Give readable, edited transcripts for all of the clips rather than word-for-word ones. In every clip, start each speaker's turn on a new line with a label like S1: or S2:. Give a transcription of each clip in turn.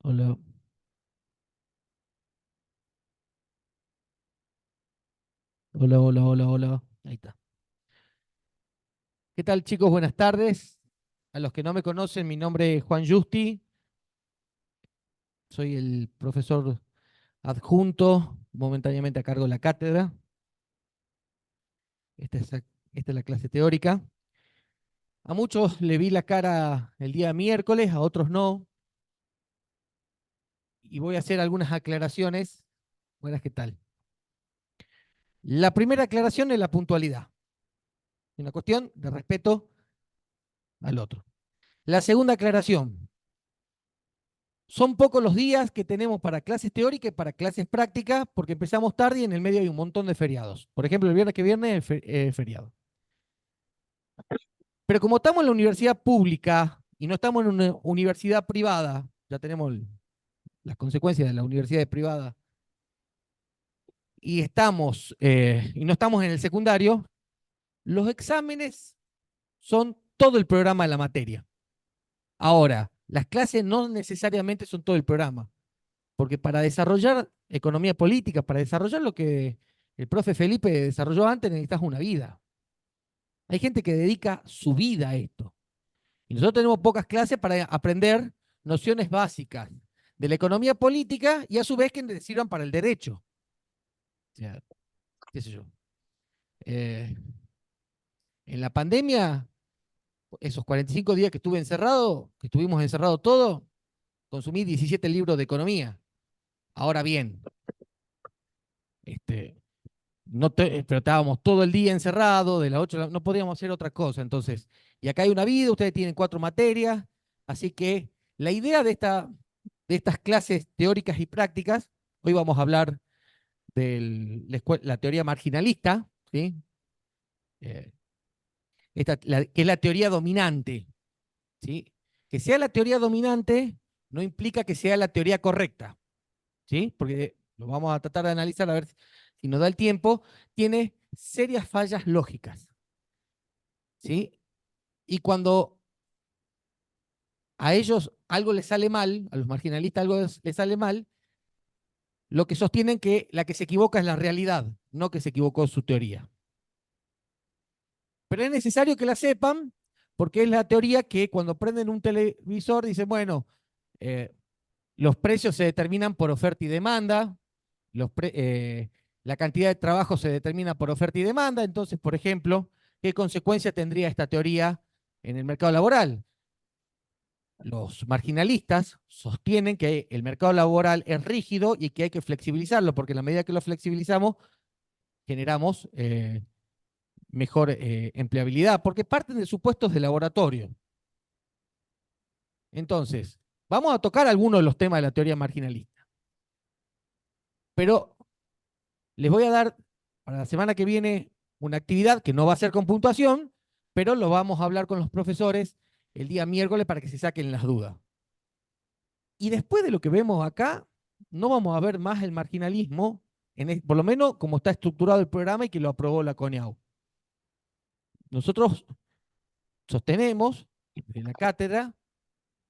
S1: Hola, hola, hola, hola, hola. Ahí está. ¿Qué tal, chicos? Buenas tardes. A los que no me conocen, mi nombre es Juan Justi. Soy el profesor adjunto, momentáneamente a cargo de la cátedra. Esta es la clase teórica. A muchos le vi la cara el día miércoles, a otros no. Y voy a hacer algunas aclaraciones. Buenas, ¿qué tal? La primera aclaración es la puntualidad. Una cuestión de respeto al otro. La segunda aclaración. Son pocos los días que tenemos para clases teóricas y para clases prácticas porque empezamos tarde y en el medio hay un montón de feriados. Por ejemplo, el viernes que viene es feriado. Pero como estamos en la universidad pública y no estamos en una universidad privada, ya tenemos las consecuencias de la universidad privada, y no estamos en el secundario, los exámenes son todo el programa de la materia. Ahora, las clases no necesariamente son todo el programa. Porque para desarrollar economía política, para desarrollar lo que el profe Felipe desarrolló antes, necesitas una vida. Hay gente que dedica su vida a esto. Y nosotros tenemos pocas clases para aprender nociones básicas de la economía política y a su vez que sirvan para el derecho. O sea, qué sé yo. Eh, en la pandemia, esos 45 días que estuve encerrado, que estuvimos encerrados todos, consumí 17 libros de economía. Ahora bien, este, pero estábamos todo el día encerrados, de las 8 no podíamos hacer otra cosa. Entonces, y acá hay una vida, ustedes tienen 4 materias, así que la idea de estas clases teóricas y prácticas, hoy vamos a hablar de la teoría marginalista, ¿sí? Eh, que es la teoría dominante, ¿sí? Que sea la teoría dominante no implica que sea la teoría correcta, ¿sí? Porque lo vamos a tratar de analizar a ver si nos da el tiempo, tiene serias fallas lógicas. ¿Sí? Y cuando a ellos algo les sale mal, a los marginalistas algo les sale mal, lo que sostienen que la que se equivoca es la realidad, no que se equivocó su teoría. Pero es necesario que la sepan porque es la teoría que cuando prenden un televisor dicen, bueno, eh, los precios se determinan por oferta y demanda, la cantidad de trabajo se determina por oferta y demanda, entonces, por ejemplo, ¿qué consecuencia tendría esta teoría en el mercado laboral? Los marginalistas sostienen que el mercado laboral es rígido y que hay que flexibilizarlo, porque en la medida que lo flexibilizamos, generamos mejor empleabilidad, porque parten de supuestos de laboratorio. Entonces, vamos a tocar algunos de los temas de la teoría marginalista, pero les voy a dar para la semana que viene una actividad que no va a ser con puntuación, pero lo vamos a hablar con los profesores el día miércoles para que se saquen las dudas. Y después de lo que vemos acá, no vamos a ver más el marginalismo, por lo menos como está estructurado el programa y que lo aprobó la CONIAU. Nosotros sostenemos en la cátedra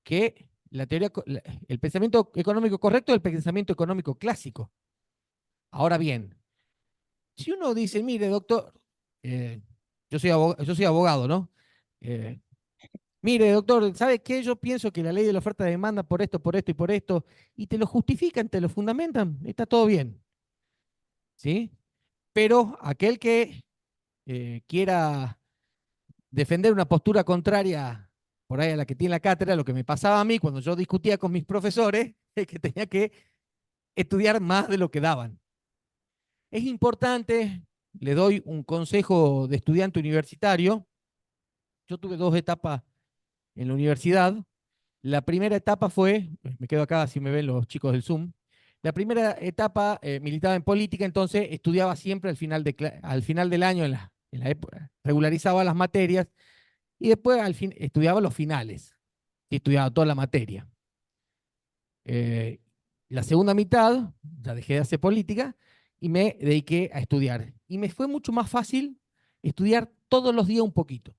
S1: que el pensamiento económico correcto es el pensamiento económico clásico. Ahora bien, si uno dice, mire, doctor, eh, yo soy abogado, ¿no? Eh, Mire, doctor, ¿sabe qué? Yo pienso que la ley de la oferta de demanda por esto y por esto, y te lo justifican, te lo fundamentan, está todo bien. ¿Sí? Pero aquel que quiera defender una postura contraria por ahí a la que tiene la cátedra, lo que me pasaba a mí cuando yo discutía con mis profesores, es que tenía que estudiar más de lo que daban. Es importante, le doy un consejo de estudiante universitario. Yo tuve 2 etapas en la universidad. La primera etapa fue, me quedo acá si me ven los chicos del Zoom, la primera etapa militaba en política, entonces estudiaba siempre al final del año, en la época, regularizaba las materias y después al fin estudiaba los finales, y estudiaba toda la materia. Eh, la segunda mitad, ya dejé de hacer política y me dediqué a estudiar. Y me fue mucho más fácil estudiar todos los días un poquito.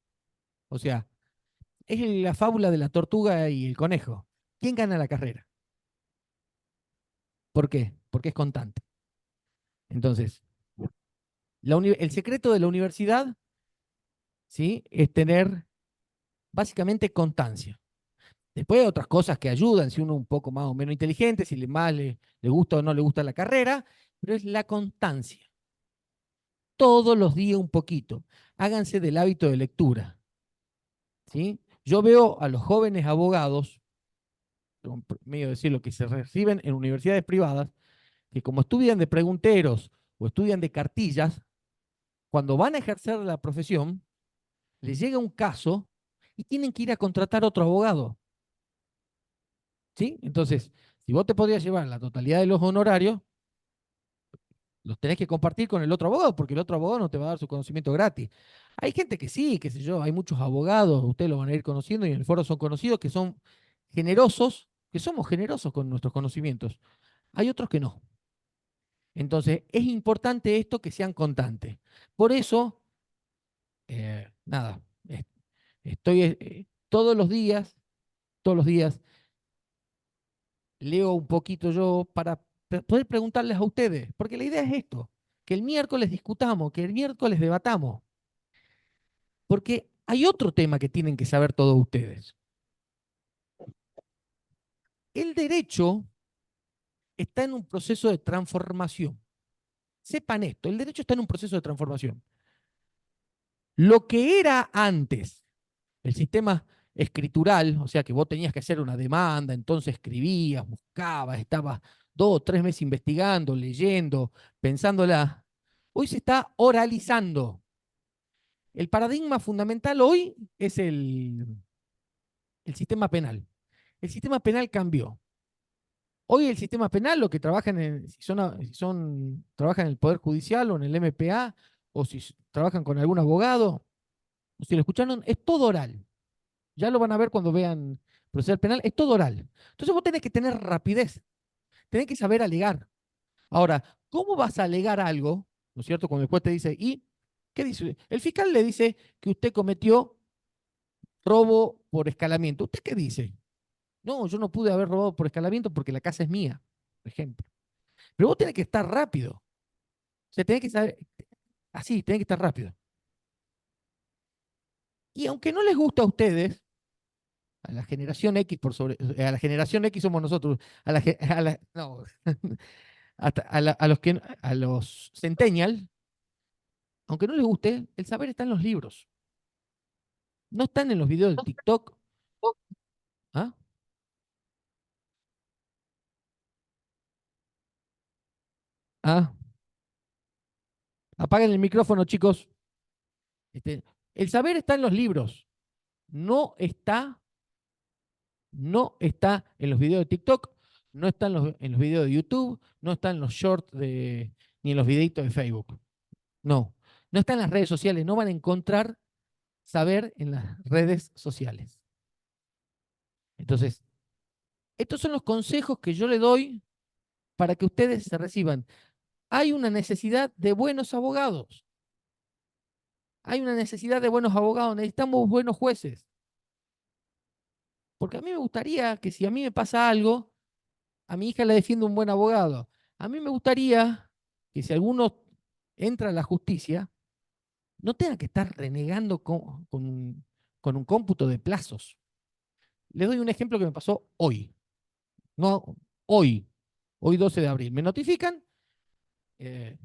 S1: O sea, es la fábula de la tortuga y el conejo. ¿Quién gana la carrera? ¿Por qué? Porque es constante. Entonces, el secreto de la universidad, ¿sí?, es tener básicamente constancia. Después hay otras cosas que ayudan, si uno es un poco más o menos inteligente, si le gusta o no le gusta la carrera, pero es la constancia. Todos los días un poquito. Háganse del hábito de lectura. ¿Sí? Yo veo a los jóvenes abogados, medio decirlo, que se reciben en universidades privadas, que como estudian de pregunteros o estudian de cartillas, cuando van a ejercer la profesión, les llega un caso y tienen que ir a contratar otro abogado. ¿Sí? Entonces, si vos te podrías llevar la totalidad de los honorarios, los tenés que compartir con el otro abogado, porque el otro abogado no te va a dar su conocimiento gratis. Hay gente que sí, qué sé yo, hay muchos abogados, ustedes lo van a ir conociendo y en el foro son conocidos, que son generosos, que somos generosos con nuestros conocimientos. Hay otros que no. Entonces, es importante esto que sean constantes. Por eso, nada, estoy todos los días, leo un poquito yo para poder preguntarles a ustedes, porque la idea es esto, que el miércoles discutamos, que el miércoles debatamos, porque hay otro tema que tienen que saber todos ustedes. El derecho está en un proceso de transformación. Sepan esto, el derecho está en un proceso de transformación. Lo que era antes, el sistema escritural, o sea que vos tenías que hacer una demanda, entonces escribías, buscabas, estabas 2 o 3 meses investigando, leyendo, pensándola. Hoy se está oralizando. El paradigma fundamental hoy es el sistema penal. El sistema penal cambió. Hoy el sistema penal, lo que trabajan trabajan en el Poder Judicial o en el MPA, o si trabajan con algún abogado, o si lo escucharon, es todo oral. Ya lo van a ver cuando vean procesal penal, es todo oral. Entonces vos tenés que tener rapidez, tenés que saber alegar. Ahora, ¿cómo vas a alegar algo? ¿No es cierto? Cuando después te dice, ¿y qué dice? El fiscal le dice que usted cometió robo por escalamiento. ¿Usted qué dice? No, yo no pude haber robado por escalamiento porque la casa es mía, por ejemplo. Pero vos tenés que estar rápido. O sea, tenés que saber, así, tenés que estar rápido. Y aunque no les gusta a ustedes, a la generación X a la generación X somos nosotros, no, a los centennial, aunque no les guste, el saber está en los libros. No están en los videos de TikTok. ¿Ah? Ah, apaguen el micrófono, chicos. Este, el saber está en los libros. No está, no está en los videos de TikTok, no está en los videos de YouTube, no está en los shorts ni en los videitos de Facebook. No, no está en las redes sociales. No van a encontrar saber en las redes sociales. Entonces, estos son los consejos que yo le doy para que ustedes se reciban. Hay una necesidad de buenos abogados. Hay una necesidad de buenos abogados. Necesitamos buenos jueces. Porque a mí me gustaría que si a mí me pasa algo, a mi hija le defienda un buen abogado. A mí me gustaría que si alguno entra a la justicia, no tenga que estar renegando con un cómputo de plazos. Les doy un ejemplo que me pasó hoy. No, hoy 12 de abril. Me notifican eh,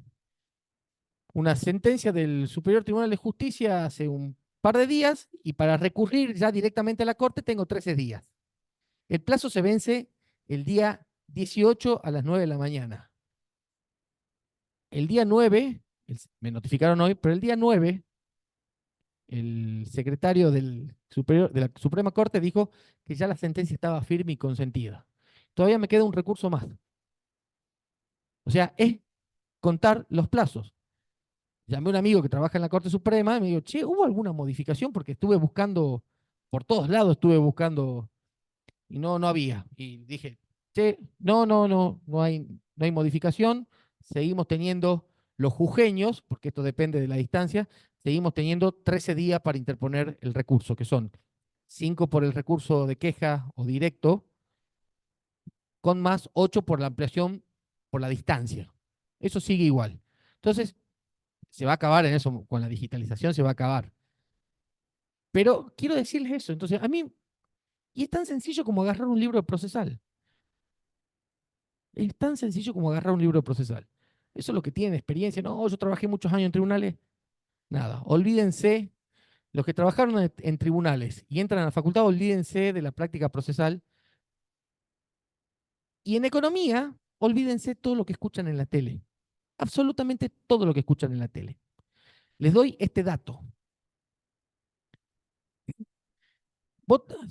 S1: una sentencia del Superior Tribunal de Justicia hace un par de días y para recurrir ya directamente a la Corte tengo 13 días. El plazo se vence el día 18 a las 9 de la mañana. El día 9, me notificaron hoy, pero el día 9, el secretario de la Suprema Corte dijo que ya la sentencia estaba firme y consentida. Todavía me queda un recurso más. O sea, es contar los plazos. Llamé a un amigo que trabaja en la Corte Suprema y me dijo, che, ¿hubo alguna modificación? Porque estuve buscando, por todos lados estuve buscando y no había. Y dije, che, no hay modificación. Seguimos teniendo los jujeños, porque esto depende de la distancia, seguimos teniendo 13 días para interponer el recurso, que son 5 por el recurso de queja o directo, con más 8 por la ampliación por la distancia. Eso sigue igual. Entonces, se va a acabar en eso, con la digitalización se va a acabar. Pero quiero decirles eso. Entonces, a mí, y es tan sencillo como agarrar un libro procesal. Es tan sencillo como agarrar un libro procesal. Eso es lo que tienen experiencia. No, yo trabajé muchos años en tribunales. Nada, olvídense. Los que trabajaron en tribunales y entran a la facultad, olvídense de la práctica procesal. Y en economía, olvídense todo lo que escuchan en la tele. Absolutamente todo lo que escuchan en la tele. Les doy este dato.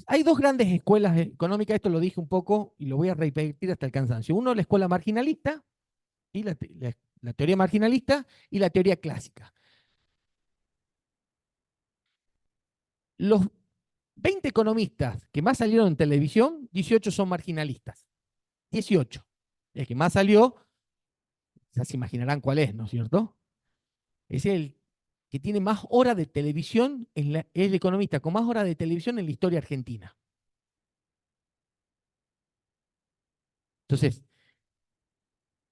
S1: Hay dos grandes escuelas económicas, esto lo dije un poco y lo voy a repetir hasta el cansancio. Uno, la escuela marginalista, y la teoría marginalista y la teoría clásica. Los 20 economistas que más salieron en televisión, 18 son marginalistas. 18. El que más salió, ya se imaginarán cuál es, ¿no es cierto? Es el que tiene más horas de televisión, es el economista con más horas de televisión en la historia argentina. Entonces,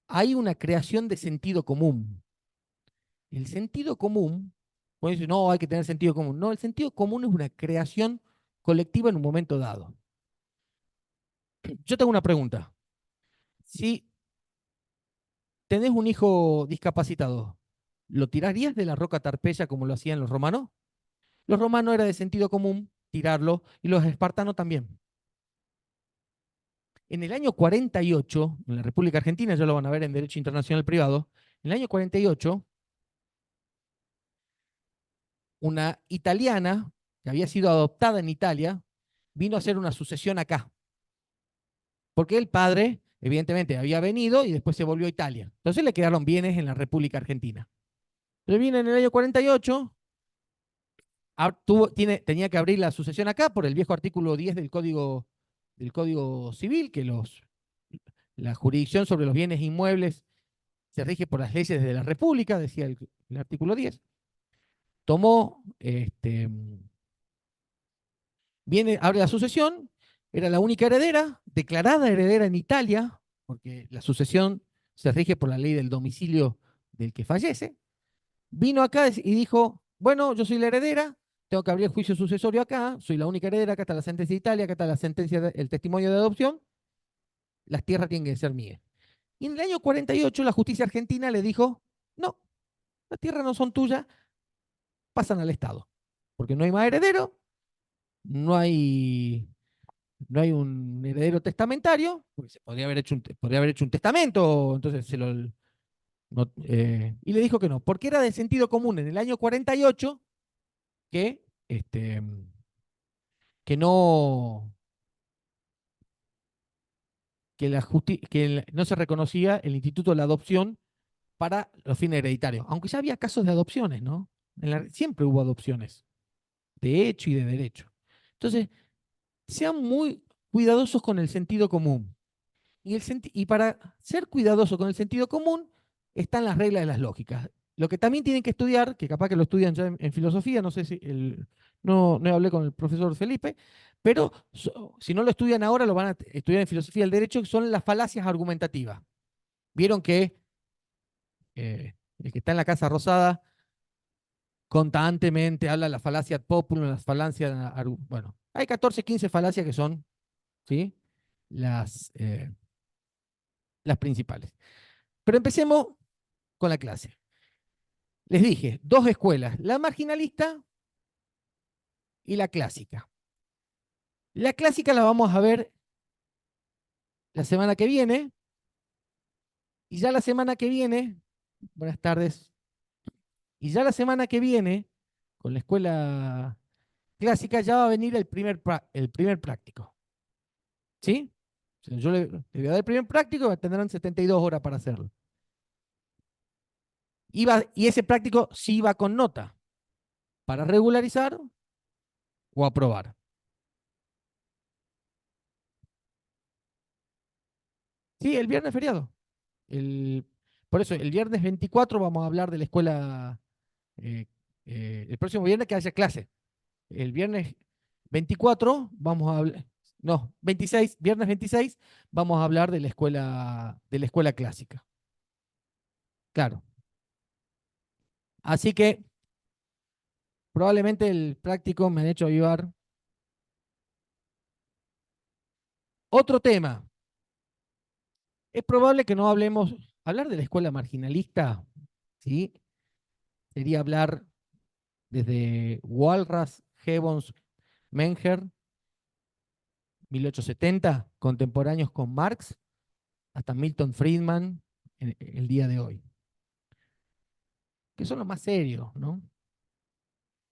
S1: hay una creación de sentido común. El sentido común, pueden decir, no, hay que tener sentido común. No, el sentido común es una creación colectiva en un momento dado. Yo tengo una pregunta. Si tenés un hijo discapacitado, ¿lo tirarías de la roca Tarpeya como lo hacían los romanos? Los romanos era de sentido común tirarlo y los espartanos también. En el año 48, en la República Argentina, ya lo van a ver en Derecho Internacional Privado, en el año 48, una italiana que había sido adoptada en Italia vino a hacer una sucesión acá. Porque el padre, evidentemente, había venido y después se volvió a Italia. Entonces le quedaron bienes en la República Argentina. Pero viene en el año 48, tenía que abrir la sucesión acá por el viejo artículo 10 del Código Civil, que la jurisdicción sobre los bienes inmuebles se rige por las leyes de la República, decía el artículo 10. Tomó, abre la sucesión, era la única heredera, declarada heredera en Italia, porque la sucesión se rige por la ley del domicilio del que fallece. Vino acá y dijo, bueno, yo soy la heredera, tengo que abrir el juicio sucesorio acá, soy la única heredera, acá está la sentencia de Italia, acá está la sentencia, el testimonio de adopción, las tierras tienen que ser mías. Y en el año 48 la justicia argentina le dijo, no, las tierras no son tuyas, pasan al Estado, porque no hay más heredero, no hay, no hay un heredero testamentario, porque se podría haber hecho un testamento, entonces y le dijo que no, porque era de sentido común en el año 48 que, que no, que no se reconocía el instituto de la adopción para los fines hereditarios, aunque ya había casos de adopciones, ¿no? Siempre hubo adopciones, de hecho y de derecho. Entonces, sean muy cuidadosos con el sentido común. Y para ser cuidadoso con el sentido común están las reglas de las lógicas. Lo que también tienen que estudiar, que capaz que lo estudian ya en filosofía, no sé si no hablé con el profesor Felipe, pero si no lo estudian ahora, lo van a estudiar en filosofía del derecho, que son las falacias argumentativas. Vieron que el que está en la Casa Rosada constantemente habla de la falacia ad populum, las falacias, bueno, hay 14, 15 falacias que son, ¿sí? Las principales. Pero empecemos con la clase. Les dije, dos escuelas, la marginalista y la clásica. La clásica la vamos a ver la semana que viene, y ya la semana que viene, buenas tardes, y ya la semana que viene, con la escuela clásica, ya va a venir el primer práctico. ¿Sí? Yo le voy a dar el primer práctico y tendrán 72 horas para hacerlo. Y ese práctico sí va con nota, para regularizar o aprobar. Sí, el viernes feriado. El, por eso, el viernes 24 vamos a hablar de la escuela, eh, el próximo viernes que haya clase. El viernes 24 vamos a hablar, no, 26, viernes 26, vamos a hablar de la escuela clásica. Claro. Así que probablemente el práctico me han hecho avivar. Otro tema. Es probable que no hablemos, hablar de la escuela marginalista, ¿sí? Sería hablar desde Walras, Gibbons, Menger, 1870, contemporáneos con Marx, hasta Milton Friedman, en el día de hoy, que son los más serios, ¿no?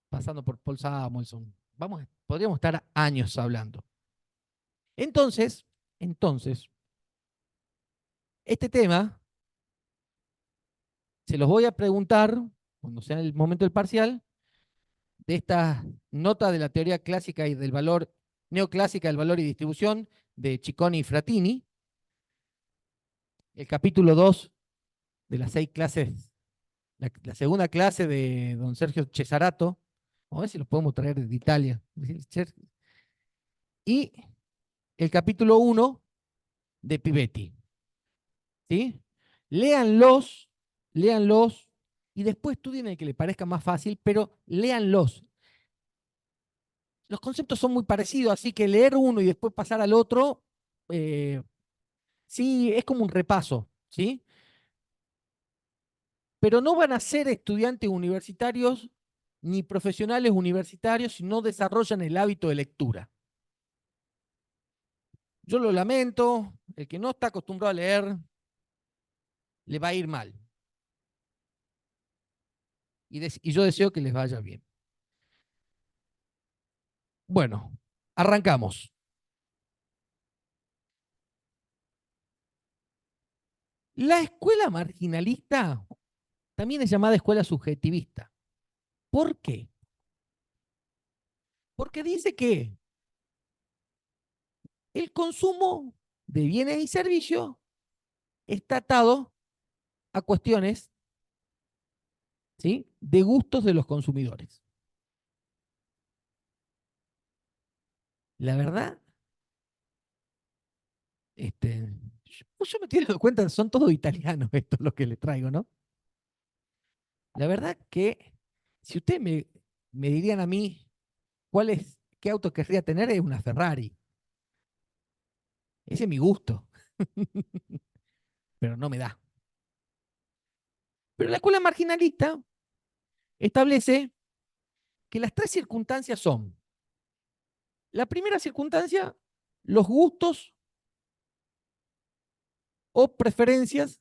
S1: Pasando por Paul Samuelson. Podríamos estar años hablando. Entonces, este tema se los voy a preguntar cuando sea el momento del parcial, de esta nota de la teoría clásica y del valor, neoclásica del valor y distribución de Ciccone y Fratini, el capítulo 2 de las 6 clases, la segunda clase de don Sergio Cesarato, a ver si los podemos traer de Italia, y el capítulo 1 de Pivetti. ¿Sí? Léanlos, léanlos, y después estudien el que les parezca más fácil, pero léanlos. Los conceptos son muy parecidos, así que leer uno y después pasar al otro, sí, es como un repaso, ¿sí? Pero no van a ser estudiantes universitarios ni profesionales universitarios si no desarrollan el hábito de lectura. Yo lo lamento, el que no está acostumbrado a leer le va a ir mal. Y yo deseo que les vaya bien. Bueno, arrancamos. La escuela marginalista también es llamada escuela subjetivista. ¿Por qué? Porque dice que el consumo de bienes y servicios está atado a cuestiones, ¿sí?, de gustos de los consumidores. La verdad, yo me estoy dando cuenta, son todos italianos estos los que les traigo, ¿no? La verdad que si ustedes me dirían a mí qué auto querría tener, es una Ferrari. Ese es mi gusto, pero no me da. Pero la escuela marginalista establece que las 3 circunstancias son: la primera circunstancia, los gustos o preferencias;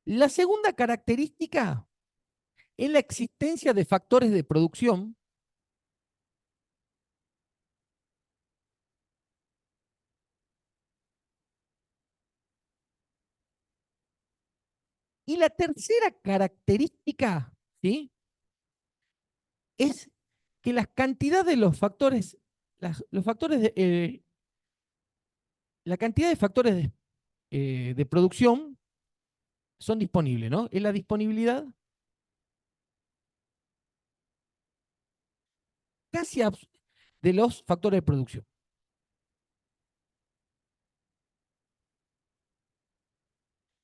S1: la segunda característica es la existencia de factores de producción; y la tercera característica, ¿sí?, es que las cantidades de los factores, los factores la cantidad de factores de producción son disponibles, ¿no? Es la disponibilidad casi de los factores de producción.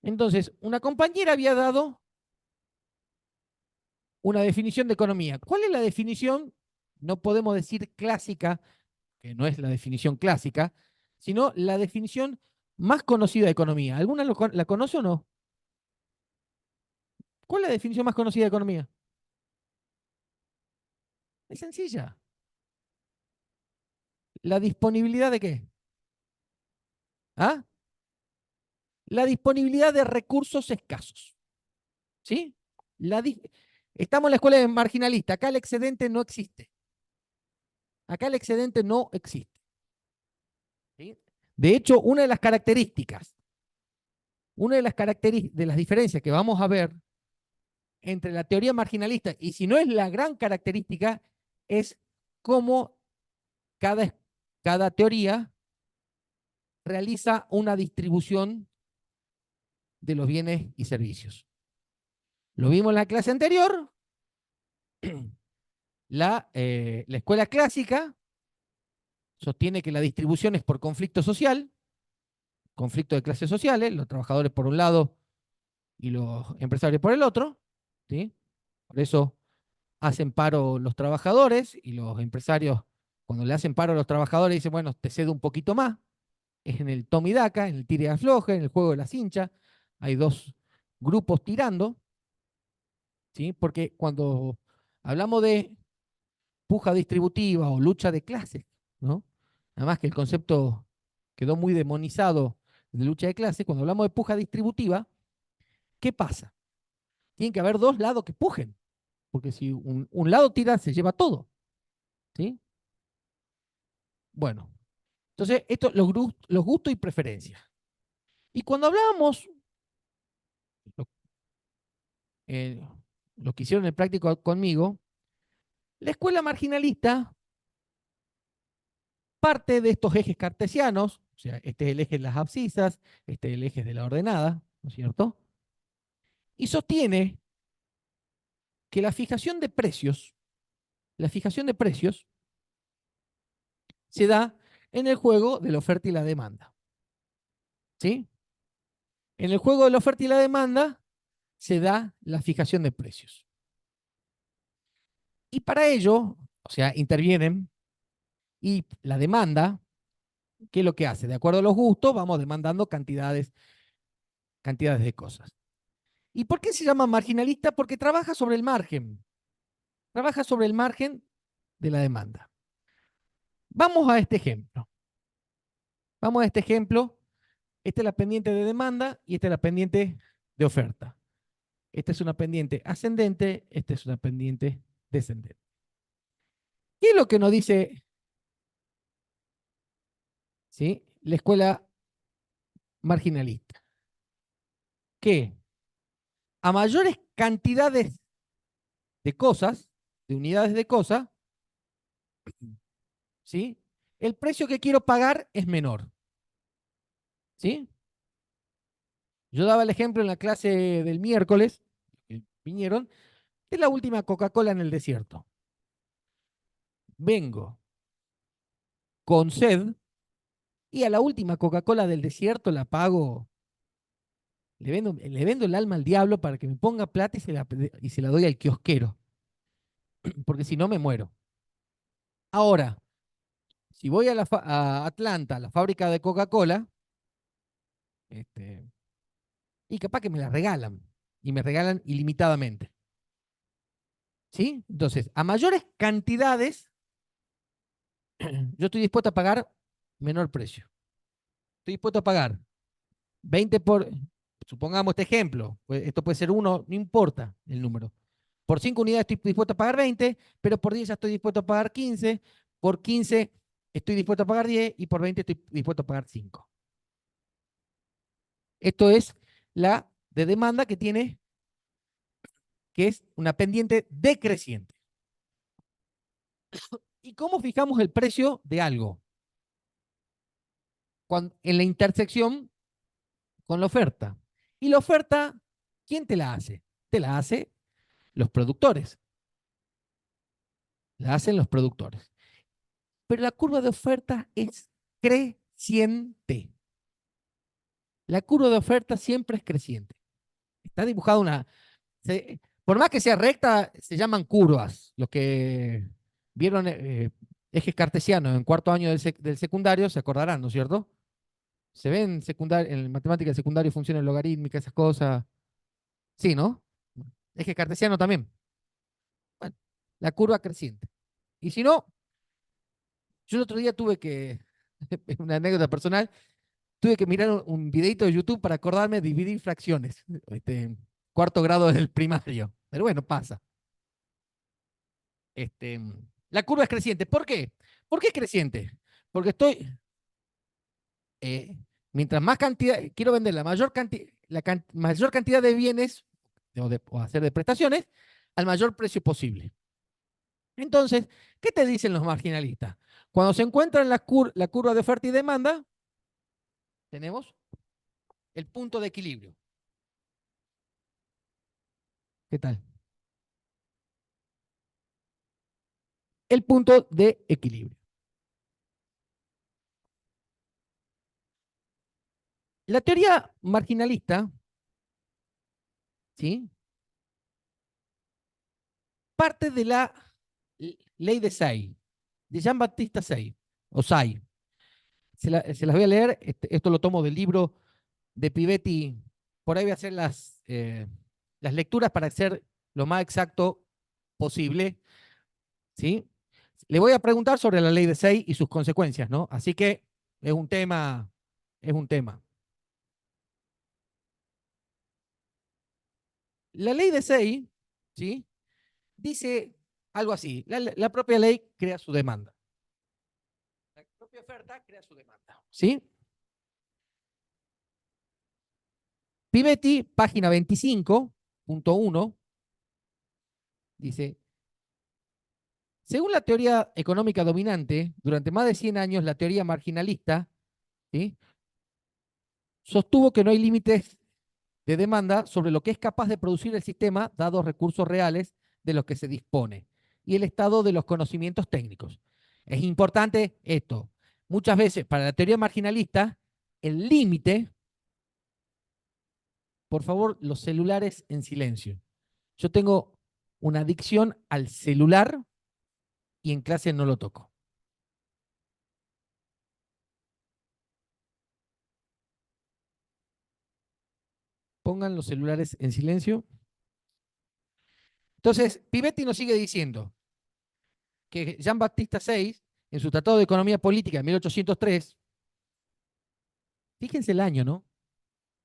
S1: Entonces, una compañera había dado una definición de economía. ¿Cuál es la definición? No podemos decir clásica, que no es la definición clásica, sino la definición más conocida de economía. ¿Alguna la conoce o no? ¿Cuál es la definición más conocida de economía? Es sencilla. ¿La disponibilidad de qué? ¿Ah? La disponibilidad de recursos escasos. ¿Sí? Estamos en la escuela de marginalista. Acá el excedente no existe. Acá el excedente no existe. ¿Sí? De hecho, una de las diferencias que vamos a ver entre la teoría marginalista y, si no es la gran característica, es cómo cada teoría realiza una distribución de los bienes y servicios. Lo vimos en la clase anterior. La escuela clásica sostiene que la distribución es por conflicto social, conflicto de clases sociales, los trabajadores por un lado y los empresarios por el otro, ¿sí? Por eso hacen paro los trabajadores y los empresarios, cuando le hacen paro a los trabajadores, dicen, bueno, te cedo un poquito más. Es en el toma y daca, en el tira y afloje, en el juego de la cincha. Hay dos grupos tirando, ¿sí? Porque cuando hablamos de puja distributiva o lucha de clases, ¿no? Nada más que el concepto quedó muy demonizado de lucha de clases. Cuando hablamos de puja distributiva, ¿qué pasa? Tienen que haber dos lados que pujen, porque si un lado tira, se lleva todo, ¿sí? Bueno, entonces, esto, los gustos y preferencias. Y cuando hablábamos, lo, eh, lo que hicieron el práctico conmigo, la escuela marginalista parte de estos ejes cartesianos, o sea, este es el eje de las abscisas, este es el eje de la ordenada, ¿no es cierto? Y sostiene que la fijación de precios se da en el juego de la oferta y la demanda, ¿sí? En el juego de la oferta y la demanda se da la fijación de precios. Y para ello, o sea, intervienen y la demanda, ¿qué es lo que hace? De acuerdo a los gustos, vamos demandando cantidades de cosas. ¿Y por qué se llama marginalista? Porque trabaja sobre el margen de la demanda. Vamos a este ejemplo. Vamos a este ejemplo. Esta es la pendiente de demanda y esta es la pendiente de oferta. Esta es una pendiente ascendente, esta es una pendiente descendente. ¿Qué es lo que nos dice, ¿sí?, la escuela marginalista? Que a mayores cantidades de cosas, de unidades de cosas, ¿sí?, el precio que quiero pagar es menor. ¿Sí? Yo daba el ejemplo en la clase del miércoles, que vinieron, de la última Coca-Cola en el desierto. Vengo con sed y a la última Coca-Cola del desierto la pago, le vendo el alma al diablo para que me ponga plata y se la doy al kiosquero, porque si no me muero. Ahora, si voy a Atlanta, a la fábrica de Coca-Cola, este, y capaz que me la regalan, y me regalan ilimitadamente. ¿Sí? Entonces, a mayores cantidades, yo estoy dispuesto a pagar menor precio. Estoy dispuesto a pagar 20 por, supongamos este ejemplo, pues esto puede ser uno, no importa el número. Por 5 unidades estoy dispuesto a pagar 20, pero por 10 ya estoy dispuesto a pagar 15, por 15 estoy dispuesto a pagar 10 y por 20 estoy dispuesto a pagar 5. Esto es la de demanda que tiene, que es una pendiente decreciente. ¿Y cómo fijamos el precio de algo? En la intersección con la oferta. Y la oferta, ¿quién te la hace? Te la hace los productores. La hacen los productores. Pero la curva de oferta es creciente. La curva de oferta siempre es creciente. Está dibujada por más que sea recta, se llaman curvas. Los que vieron ejes cartesianos en cuarto año del secundario se acordarán, ¿no es cierto? Se ven en matemática del secundario, funciones logarítmicas, esas cosas. Sí, ¿no? Eje cartesiano también. Bueno, la curva creciente. Y si no, yo el otro día tuve que, una anécdota personal, tuve que mirar un videito de YouTube para acordarme de dividir fracciones. Cuarto grado del primario. Pero bueno, pasa. Este, la curva es creciente. ¿Por qué? ¿Por qué es creciente? Porque eh, mientras más cantidad, quiero vender mayor cantidad de bienes o hacer de prestaciones al mayor precio posible. Entonces, ¿qué te dicen los marginalistas? Cuando se encuentra en la curva de oferta y demanda, tenemos el punto de equilibrio. ¿Qué tal? el punto de equilibrio. La teoría marginalista, ¿sí?, parte de la ley de Say, de Jean-Baptiste Say, o Say. Se las voy a leer, esto lo tomo del libro de Pivetti, por ahí voy a hacer las lecturas para ser lo más exacto posible, ¿sí? Le voy a preguntar sobre la ley de Say y sus consecuencias, ¿no? Así que es un tema, es un tema. La ley de Say, ¿sí?, dice algo así, la propia ley crea su demanda. La propia oferta crea su demanda, ¿sí? Pivetti, página 25.1, dice, según la teoría económica dominante, durante más de 100 años la teoría marginalista, ¿sí?, sostuvo que no hay límites de demanda sobre lo que es capaz de producir el sistema, dados recursos reales de los que se dispone y el estado de los conocimientos técnicos. Es importante esto. Muchas veces, para la teoría marginalista, el límite, por favor, los celulares en silencio. Yo tengo una adicción al celular y en clase no lo toco. Pongan los celulares en silencio. Entonces, Pivetti nos sigue diciendo que Jean-Baptiste Say, en su Tratado de Economía Política de 1803, fíjense el año, ¿no?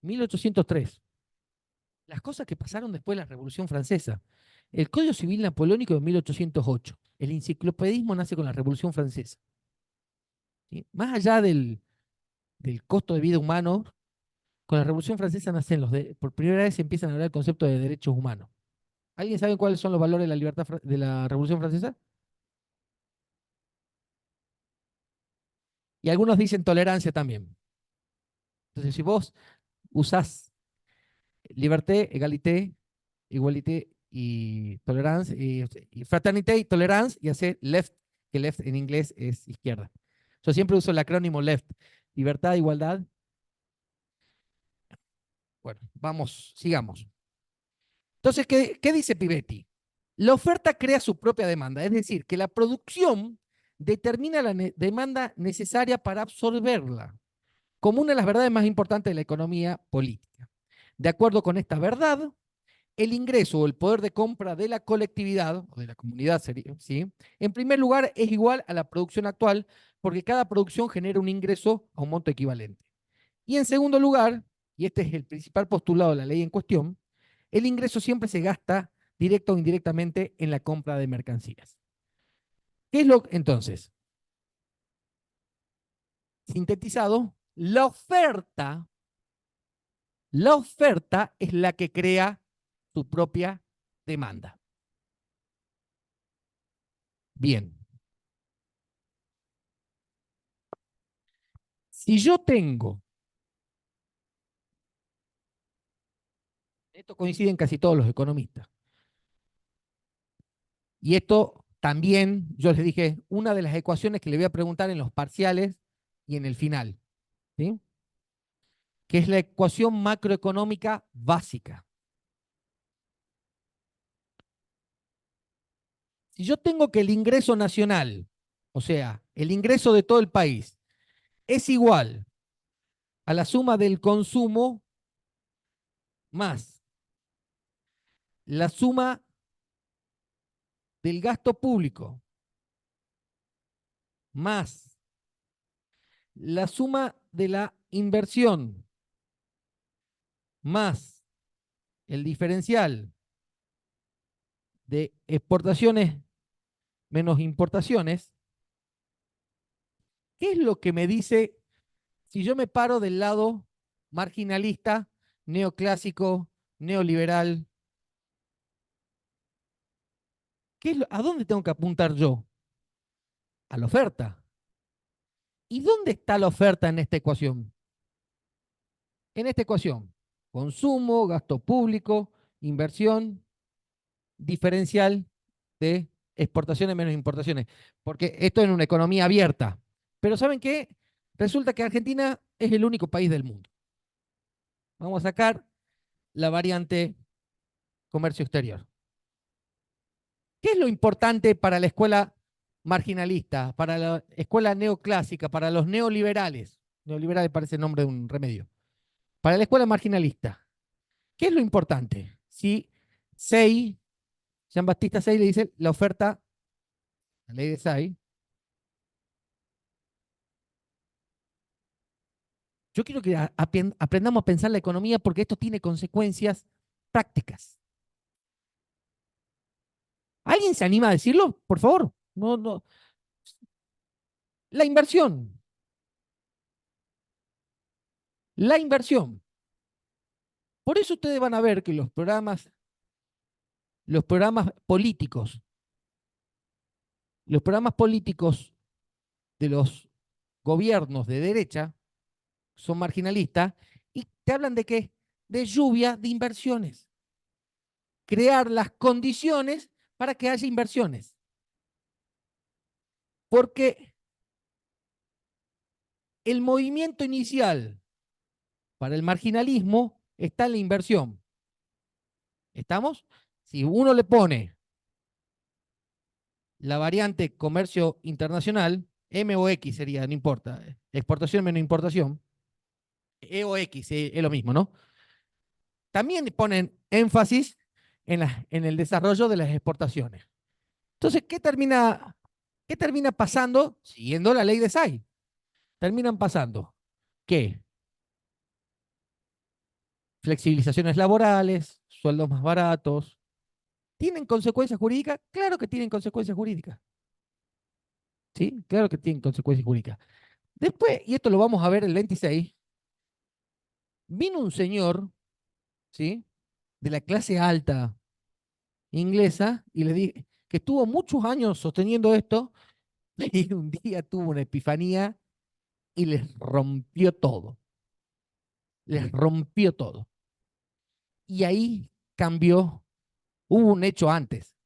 S1: 1803. Las cosas que pasaron después de la Revolución Francesa. El Código Civil Napoleónico de 1808. El enciclopedismo nace con la Revolución Francesa. ¿Sí? Más allá del costo de vida humano, con la Revolución Francesa nacen por primera vez se empiezan a hablar del concepto de derechos humanos. ¿Alguien sabe cuáles son los valores de la libertad de la Revolución Francesa? Y algunos dicen tolerancia también. Entonces, si vos usás liberté, égalité, igualité y tolerancia, y fraternité y tolerance, y hace left, que left en inglés es izquierda. Yo siempre uso el acrónimo left, libertad, igualdad. Bueno, vamos, sigamos. Entonces, ¿qué dice Pivetti? La oferta crea su propia demanda, es decir, que la producción determina la demanda necesaria para absorberla, como una de las verdades más importantes de la economía política. De acuerdo con esta verdad, el ingreso o el poder de compra de la colectividad, o de la comunidad, ¿sí?, en primer lugar es igual a la producción actual, porque cada producción genera un ingreso a un monto equivalente. Y en segundo lugar, y este es el principal postulado de la ley en cuestión, el ingreso siempre se gasta directo o indirectamente en la compra de mercancías. ¿Qué es lo entonces? Sintetizado, la oferta es la que crea su propia demanda. Bien. Si yo tengo, esto coincide en casi todos los economistas, y esto también, yo les dije, una de las ecuaciones que le voy a preguntar en los parciales y en el final, ¿sí?, que es la ecuación macroeconómica básica. Si yo tengo que el ingreso nacional, o sea, el ingreso de todo el país, es igual a la suma del consumo más la suma del gasto público más la suma de la inversión más el diferencial de exportaciones menos importaciones, ¿qué es lo que me dice si yo me paro del lado marginalista, neoclásico, neoliberal? ¿A dónde tengo que apuntar yo? A la oferta. ¿Y dónde está la oferta en esta ecuación? En esta ecuación, consumo, gasto público, inversión, diferencial de exportaciones menos importaciones, porque esto es una economía abierta. Pero ¿saben qué? Resulta que Argentina es el único país del mundo. Vamos a sacar la variante comercio exterior. ¿Qué es lo importante para la escuela marginalista, para la escuela neoclásica, para los neoliberales? Neoliberales parece el nombre de un remedio. Para la escuela marginalista, ¿qué es lo importante? Si Say, Jean-Baptiste Say le dice la oferta, la ley de Say, yo quiero que aprendamos a pensar la economía porque esto tiene consecuencias prácticas. ¿Alguien se anima a decirlo? Por favor. No, no. La inversión. La inversión. Por eso ustedes van a ver que los programas políticos de los gobiernos de derecha son marginalistas y te hablan de qué? De lluvia de inversiones. Crear las condiciones para que haya inversiones. Porque el movimiento inicial para el marginalismo está en la inversión. ¿Estamos? Si uno le pone la variante comercio internacional, M o X sería, no importa, exportación menos importación, E o X es lo mismo, ¿no? También ponen énfasis en el desarrollo de las exportaciones. Entonces, qué termina pasando? Siguiendo la ley de SAI. Terminan pasando que flexibilizaciones laborales, sueldos más baratos. ¿Tienen consecuencias jurídicas? Claro que tienen consecuencias jurídicas. ¿Sí? Claro que tienen consecuencias jurídicas. Después, y esto lo vamos a ver el 26, vino un señor, ¿sí? De la clase alta inglesa y le dije que estuvo muchos años sosteniendo esto y un día tuvo una epifanía y les rompió todo. Les rompió todo. Y ahí cambió. Hubo un hecho antes,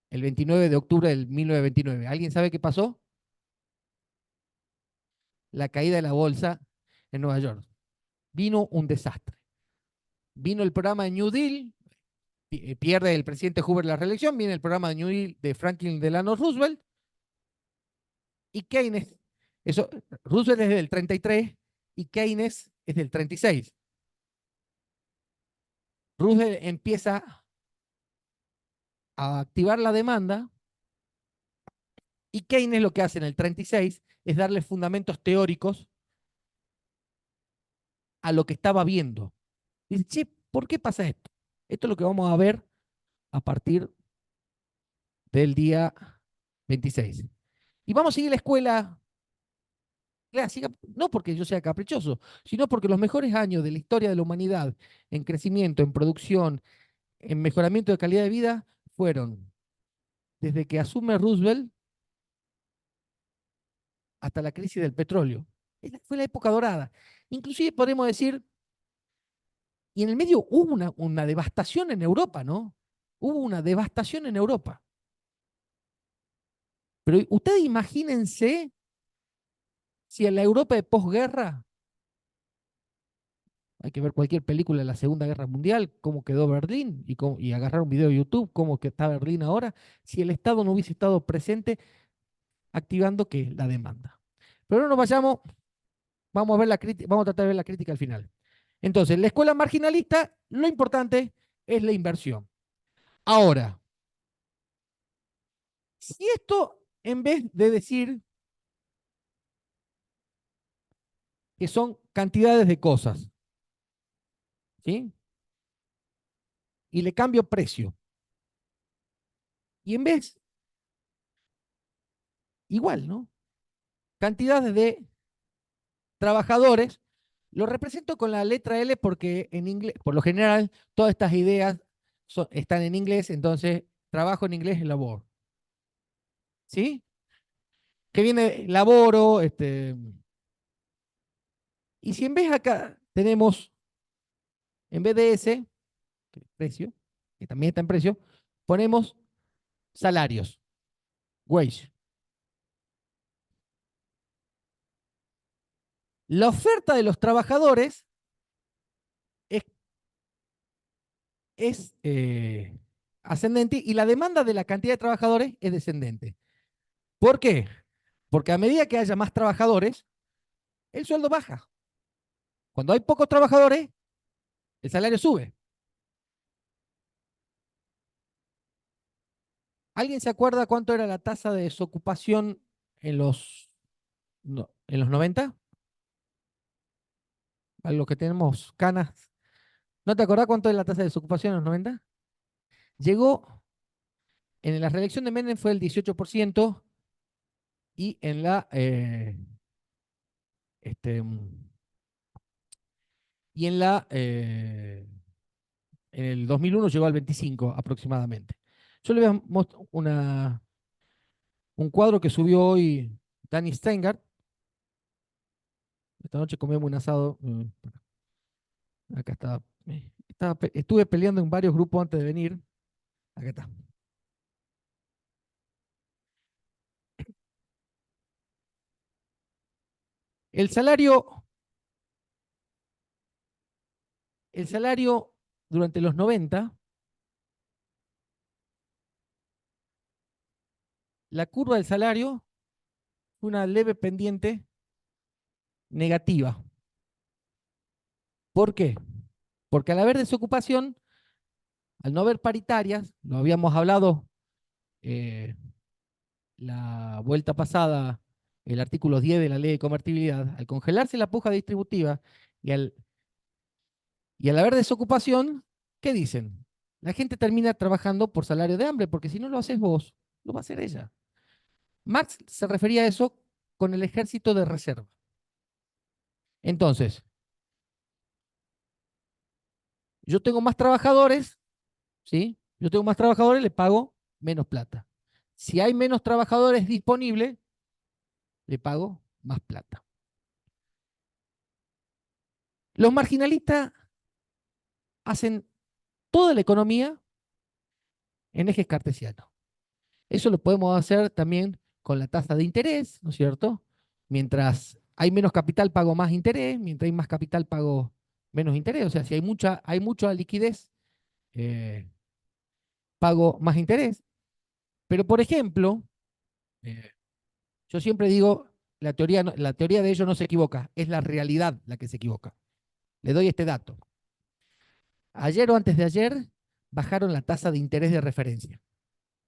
S1: el 29 de octubre del 1929. ¿Alguien sabe qué pasó? La caída de la bolsa en Nueva York. Vino un desastre. Vino el programa de New Deal, pierde el presidente Hoover la reelección, viene el programa de New Deal de Franklin Delano Roosevelt y Keynes. Eso, Roosevelt es del 33 y Keynes es del 36. Roosevelt empieza a activar la demanda y Keynes lo que hace en el 36 es darle fundamentos teóricos a lo que estaba viendo. Dice, che, ¿por qué pasa esto? Esto es lo que vamos a ver a partir del día 26. Y vamos a seguir la escuela clásica, no porque yo sea caprichoso, sino porque los mejores años de la historia de la humanidad en crecimiento, en producción, en mejoramiento de calidad de vida, fueron desde que asume Roosevelt hasta la crisis del petróleo. Fue la época dorada. Inclusive podemos decir, y en el medio hubo una devastación en Europa, ¿no? Hubo una devastación en Europa. Pero ustedes imagínense si en la Europa de posguerra, hay que ver cualquier película de la Segunda Guerra Mundial, cómo quedó Berlín y agarrar un video de YouTube, cómo que está Berlín ahora, si el Estado no hubiese estado presente activando ¿qué? La demanda. Pero no nos vayamos, vamos a ver la crítica, vamos a tratar de ver la crítica al final. Entonces, la escuela marginalista, lo importante es la inversión. Ahora, si esto, en vez de decir que son cantidades de cosas, ¿sí? Y le cambio precio. Y en vez, igual, ¿no? Cantidades de trabajadores, lo represento con la letra L porque en inglés, por lo general, todas estas ideas están en inglés, entonces trabajo en inglés es labor. ¿Sí? Que viene laboro, y si en vez acá tenemos, en vez de ese, que es precio, que también está en precio, ponemos salarios. Wage. La oferta de los trabajadores es, es ascendente y la demanda de la cantidad de trabajadores es descendente. ¿Por qué? Porque a medida que haya más trabajadores, el sueldo baja. Cuando hay pocos trabajadores, el salario sube. ¿Alguien se acuerda cuánto era la tasa de desocupación en los, no, en los 90? A los que tenemos canas. ¿No te acordás cuánto era la tasa de desocupación en los 90? Llegó, en la reelección de Menem fue el 18% y este, y en el 2001 llegó al 25 aproximadamente. Yo le voy a mostrar un cuadro que subió hoy Danny Steingart. Esta noche comemos un asado. Acá está. Estuve peleando en varios grupos antes de venir. Acá está. El salario, el salario durante los 90, la curva del salario fue una leve pendiente negativa. ¿Por qué? Porque al haber desocupación, al no haber paritarias, lo habíamos hablado eh, la vuelta pasada, el artículo 10 de la ley de convertibilidad, al congelarse la puja distributiva y al haber desocupación, ¿qué dicen? La gente termina trabajando por salario de hambre, porque si no lo haces vos, lo va a hacer ella. Marx se refería a eso con el ejército de reserva. Entonces, yo tengo más trabajadores, ¿sí? Yo tengo más trabajadores, le pago menos plata. Si hay menos trabajadores disponibles, le pago más plata. Los marginalistas hacen toda la economía en ejes cartesianos. Eso lo podemos hacer también con la tasa de interés, ¿no es cierto? Mientras hay menos capital, pago más interés, mientras hay más capital, pago menos interés. O sea, si hay mucha liquidez, eh, pago más interés. Pero, por ejemplo, eh, yo siempre digo, la teoría de ellos no se equivoca, es la realidad la que se equivoca. Le doy este dato. Ayer o antes de ayer bajaron la tasa de interés de referencia,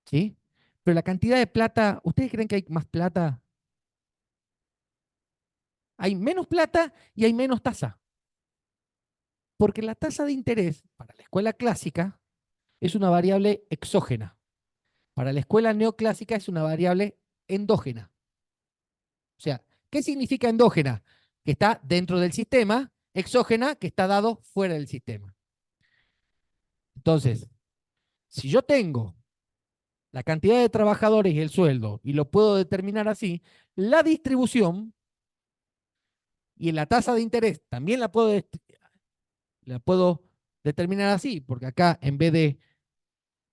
S1: ¿sí? Pero la cantidad de plata, ¿ustedes creen que hay más plata? Hay menos plata y hay menos tasa. Porque la tasa de interés para la escuela clásica es una variable exógena. Para la escuela neoclásica es una variable endógena. O sea, ¿qué significa endógena? Que está dentro del sistema, exógena, que está dado fuera del sistema. Entonces, si yo tengo la cantidad de trabajadores y el sueldo y lo puedo determinar así, la distribución y la tasa de interés también la puedo determinar así, porque acá en vez de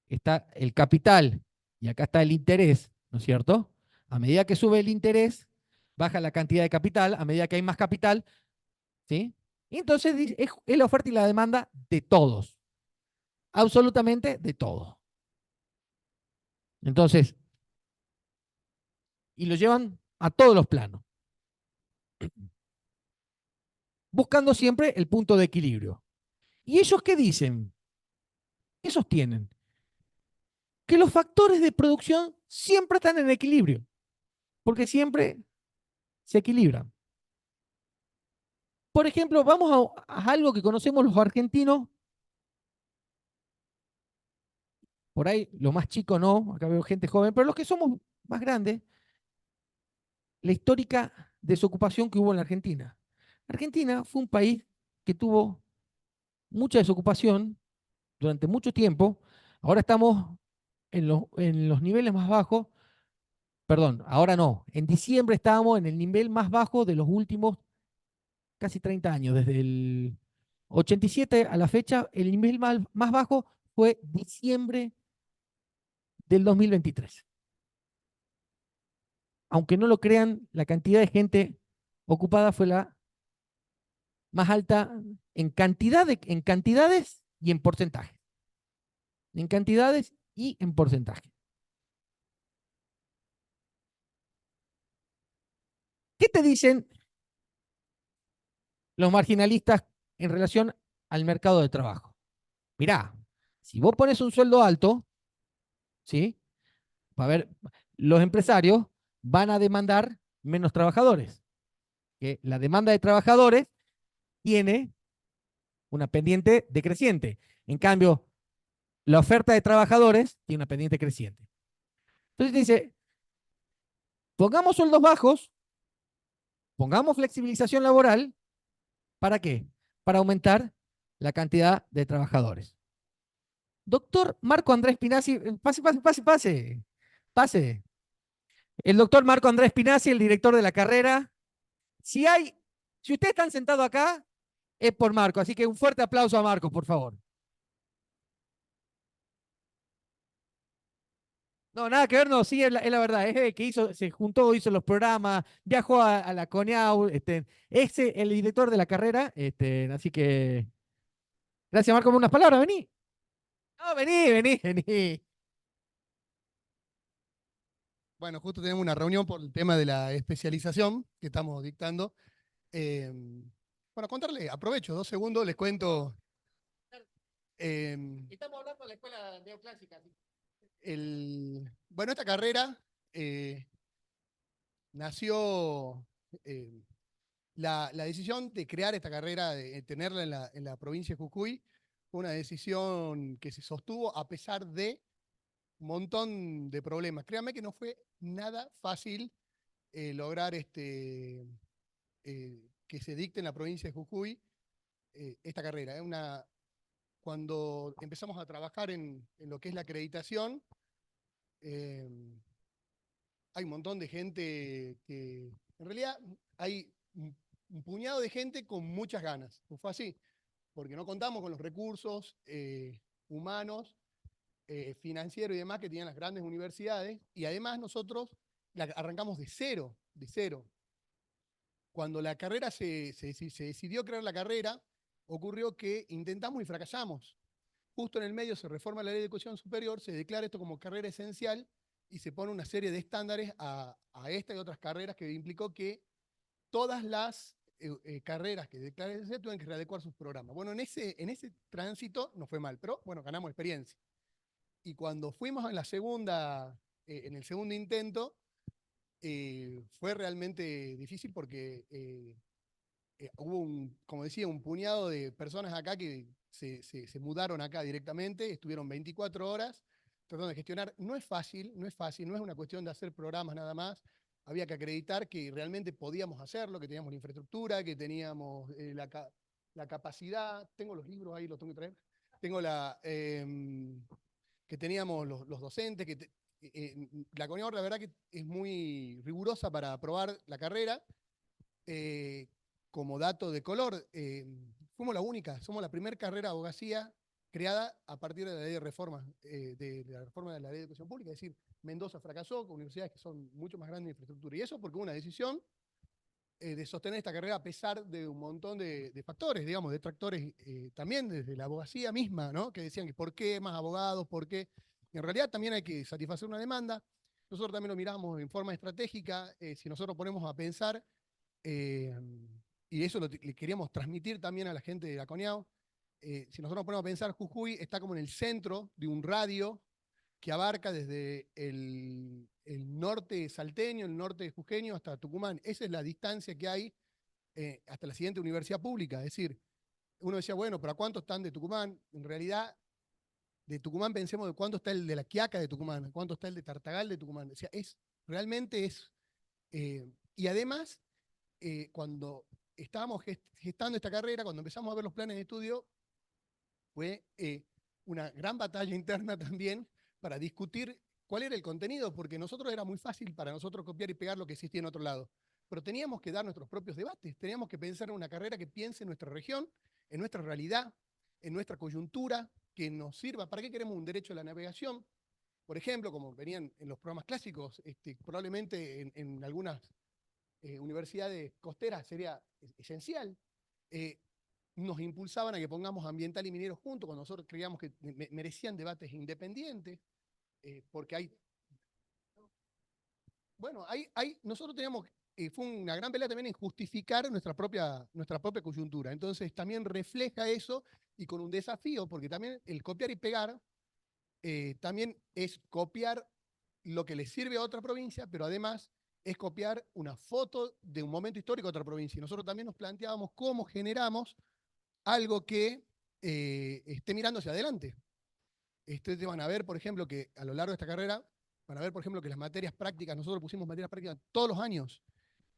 S1: está el capital y acá está el interés, ¿no es cierto? A medida que sube el interés, baja la cantidad de capital, a medida que hay más capital, ¿sí? Y entonces es la oferta y la demanda de todos, absolutamente de todos. Entonces, y lo llevan a todos los planos, buscando siempre el punto de equilibrio. ¿Y ellos qué dicen? ¿Qué sostienen? Que los factores de producción siempre están en equilibrio, porque siempre se equilibran. Por ejemplo, vamos a algo que conocemos los argentinos, por ahí los más chicos no, acá veo gente joven, pero los que somos más grandes, la histórica desocupación que hubo en la Argentina. Argentina fue un país que tuvo mucha desocupación durante mucho tiempo. Ahora estamos en los niveles más bajos, perdón, ahora no, en diciembre estábamos en el nivel más bajo de los últimos casi 30 años, desde el 87 a la fecha, el nivel más bajo fue diciembre del 2023. aunque no lo crean, la cantidad de gente ocupada fue la más alta en cantidades y en porcentaje. En cantidades y en porcentaje. ¿Qué te dicen los marginalistas en relación al mercado de trabajo? Mirá, si vos pones un sueldo alto, ¿sí? Va a haber, los empresarios van a demandar menos trabajadores. Que la demanda de trabajadores tiene una pendiente decreciente. En cambio, la oferta de trabajadores tiene una pendiente creciente. Entonces dice, pongamos sueldos bajos, pongamos flexibilización laboral, ¿para qué? Para aumentar la cantidad de trabajadores. Doctor Marco Andrés Pinazzi, pase. El doctor Marco Andrés Pinazzi, el director de la carrera. Si ustedes están sentados acá, es por Marco, así que un fuerte aplauso a Marco, por favor. No, nada que ver, no, sí, es la verdad, es el que se juntó, hizo los programas, viajó a la CONEAU, es el director de la carrera, así que, gracias Marco por unas palabras, vení. No, vení.
S2: Bueno, justo tenemos una reunión por el tema de la especialización que estamos dictando. Eh, bueno, contarle, aprovecho 2 segundos, les cuento. eh,
S1: Estamos hablando de la escuela neoclásica.
S2: bueno, esta carrera nació, la decisión de crear esta carrera, de tenerla en la provincia de Jujuy, fue una decisión que se sostuvo a pesar de un montón de problemas. Créanme que no fue nada fácil lograr que se dicte en la provincia de Jujuy esta carrera. Cuando empezamos a trabajar en lo que es la acreditación, eh, hay un montón de gente que, en realidad, hay un puñado de gente con muchas ganas. No fue así, porque no contamos con los recursos humanos, financieros y demás que tienen las grandes universidades, y además nosotros arrancamos de cero, de cero. Cuando la carrera se decidió crear la carrera, ocurrió que intentamos y fracasamos. Justo en el medio se reforma la ley de educación superior, se declara esto como carrera esencial y se pone una serie de estándares a esta y otras carreras que implicó que todas las carreras que declaren esencial tuvieron que readecuar sus programas. Bueno, en ese tránsito nos fue mal, pero bueno, ganamos experiencia. Y cuando fuimos en el segundo intento, fue realmente difícil porque hubo, como decía, un puñado de personas acá que se mudaron acá directamente, estuvieron 24 horas tratando de gestionar. No es fácil, no es una cuestión de hacer programas nada más. Había que acreditar que realmente podíamos hacerlo, que teníamos la infraestructura, que teníamos la capacidad. Tengo los libros ahí, los tengo que traer. Tengo que teníamos los docentes, la CONEAUR la verdad que es muy rigurosa para aprobar la carrera. Eh, Como dato de color, fuimos la única, somos la primera carrera de abogacía creada a partir de la ley de reforma, de la reforma de la ley de educación pública, es decir, Mendoza fracasó con universidades que son mucho más grandes en infraestructura, y eso porque hubo una decisión de sostener esta carrera a pesar de un montón de factores, digamos, detractores también desde la abogacía misma, ¿no? Que decían que por qué más abogados, por qué. En realidad también hay que satisfacer una demanda. Nosotros también lo miramos en forma estratégica. Si nosotros ponemos a pensar, eh, y eso le queríamos transmitir también a la gente de la CONEAU, si nosotros nos ponemos a pensar, Jujuy está como en el centro de un radio que abarca desde el norte salteño, el norte jujeño, hasta Tucumán. Esa es la distancia que hay hasta la siguiente universidad pública. Es decir, uno decía, bueno, pero ¿a cuánto están de Tucumán? En realidad, de Tucumán pensemos de cuánto está el de La Quiaca de Tucumán, cuánto está el de Tartagal de Tucumán. O sea, realmente es. Y además, cuando estábamos gestando esta carrera, cuando empezamos a ver los planes de estudio, fue una gran batalla interna también para discutir cuál era el contenido, porque nosotros era muy fácil para nosotros copiar y pegar lo que existía en otro lado. Pero teníamos que dar nuestros propios debates, teníamos que pensar en una carrera que piense en nuestra región, en nuestra realidad, en nuestra coyuntura, que nos sirva. ¿Para qué queremos un derecho a la navegación? por ejemplo, como venían en los programas clásicos, probablemente en algunas universidades costeras sería esencial. Nos impulsaban a que pongamos ambiental y minero juntos, cuando nosotros creíamos que merecían debates independientes, porque hay, bueno, nosotros teníamos, fue una gran pelea también en justificar nuestra propia coyuntura. Entonces también refleja eso y con un desafío, porque también el copiar y pegar también es copiar lo que le sirve a otra provincia, pero además es copiar una foto de un momento histórico a otra provincia. Y nosotros también nos planteábamos cómo generamos algo que esté mirando hacia adelante. Ustedes van a ver, por ejemplo, que a lo largo de esta carrera, van a ver, por ejemplo, que las materias prácticas, nosotros pusimos materias prácticas todos los años,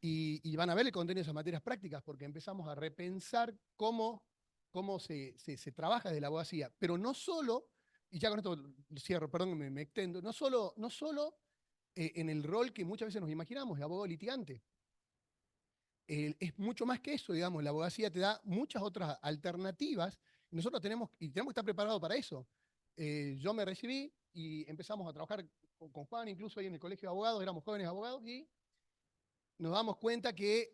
S2: y van a ver el contenido de esas materias prácticas, porque empezamos a repensar cómo se trabaja desde la abogacía. Pero no solo, y ya con esto cierro, perdón, me extendo, no solo en el rol que muchas veces nos imaginamos, de abogado litigante. Es mucho más que eso, digamos, la abogacía te da muchas otras alternativas, y nosotros tenemos que estar preparados para eso. Yo me recibí y empezamos a trabajar con Juan, incluso ahí en el colegio de abogados, éramos jóvenes abogados, y nos damos cuenta que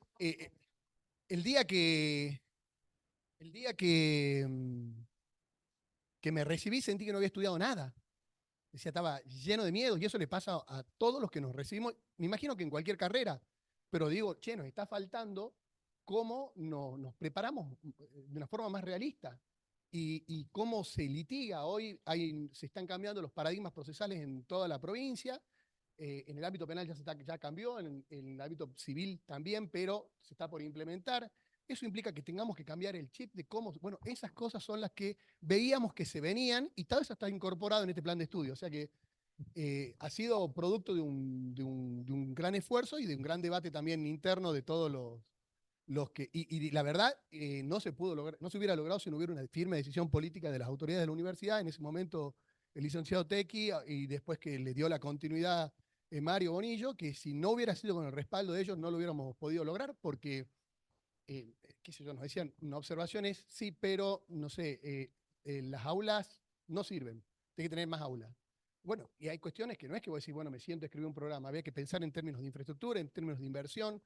S2: el día que, el día que me recibí sentí que no había estudiado nada. Decía, estaba lleno de miedo, y eso le pasa a todos los que nos recibimos, me imagino que en cualquier carrera, pero digo, che, nos está faltando cómo nos preparamos de una forma más realista y cómo se litiga. Hoy se están cambiando los paradigmas procesales en toda la provincia. En el ámbito penal ya cambió, en el ámbito civil también, pero se está por implementar. Eso implica que tengamos que cambiar el chip de cómo, bueno, esas cosas son las que veíamos que se venían, y todo eso está incorporado en este plan de estudio. O sea que ha sido producto de un gran esfuerzo y de un gran debate también interno de todos los que, y la verdad, no se pudo lograr, no se hubiera logrado si no hubiera una firme decisión política de las autoridades de la universidad. En ese momento, el licenciado Tequi, y después que le dio la continuidad Mario Bonillo, que si no hubiera sido con el respaldo de ellos, no lo hubiéramos podido lograr, porque, qué sé yo, nos decían, una observación es, sí, pero, no sé, las aulas no sirven, tiene que tener más aulas. Bueno, y hay cuestiones que no es que vos decís, bueno, me siento a escribir un programa, había que pensar en términos de infraestructura, en términos de inversión,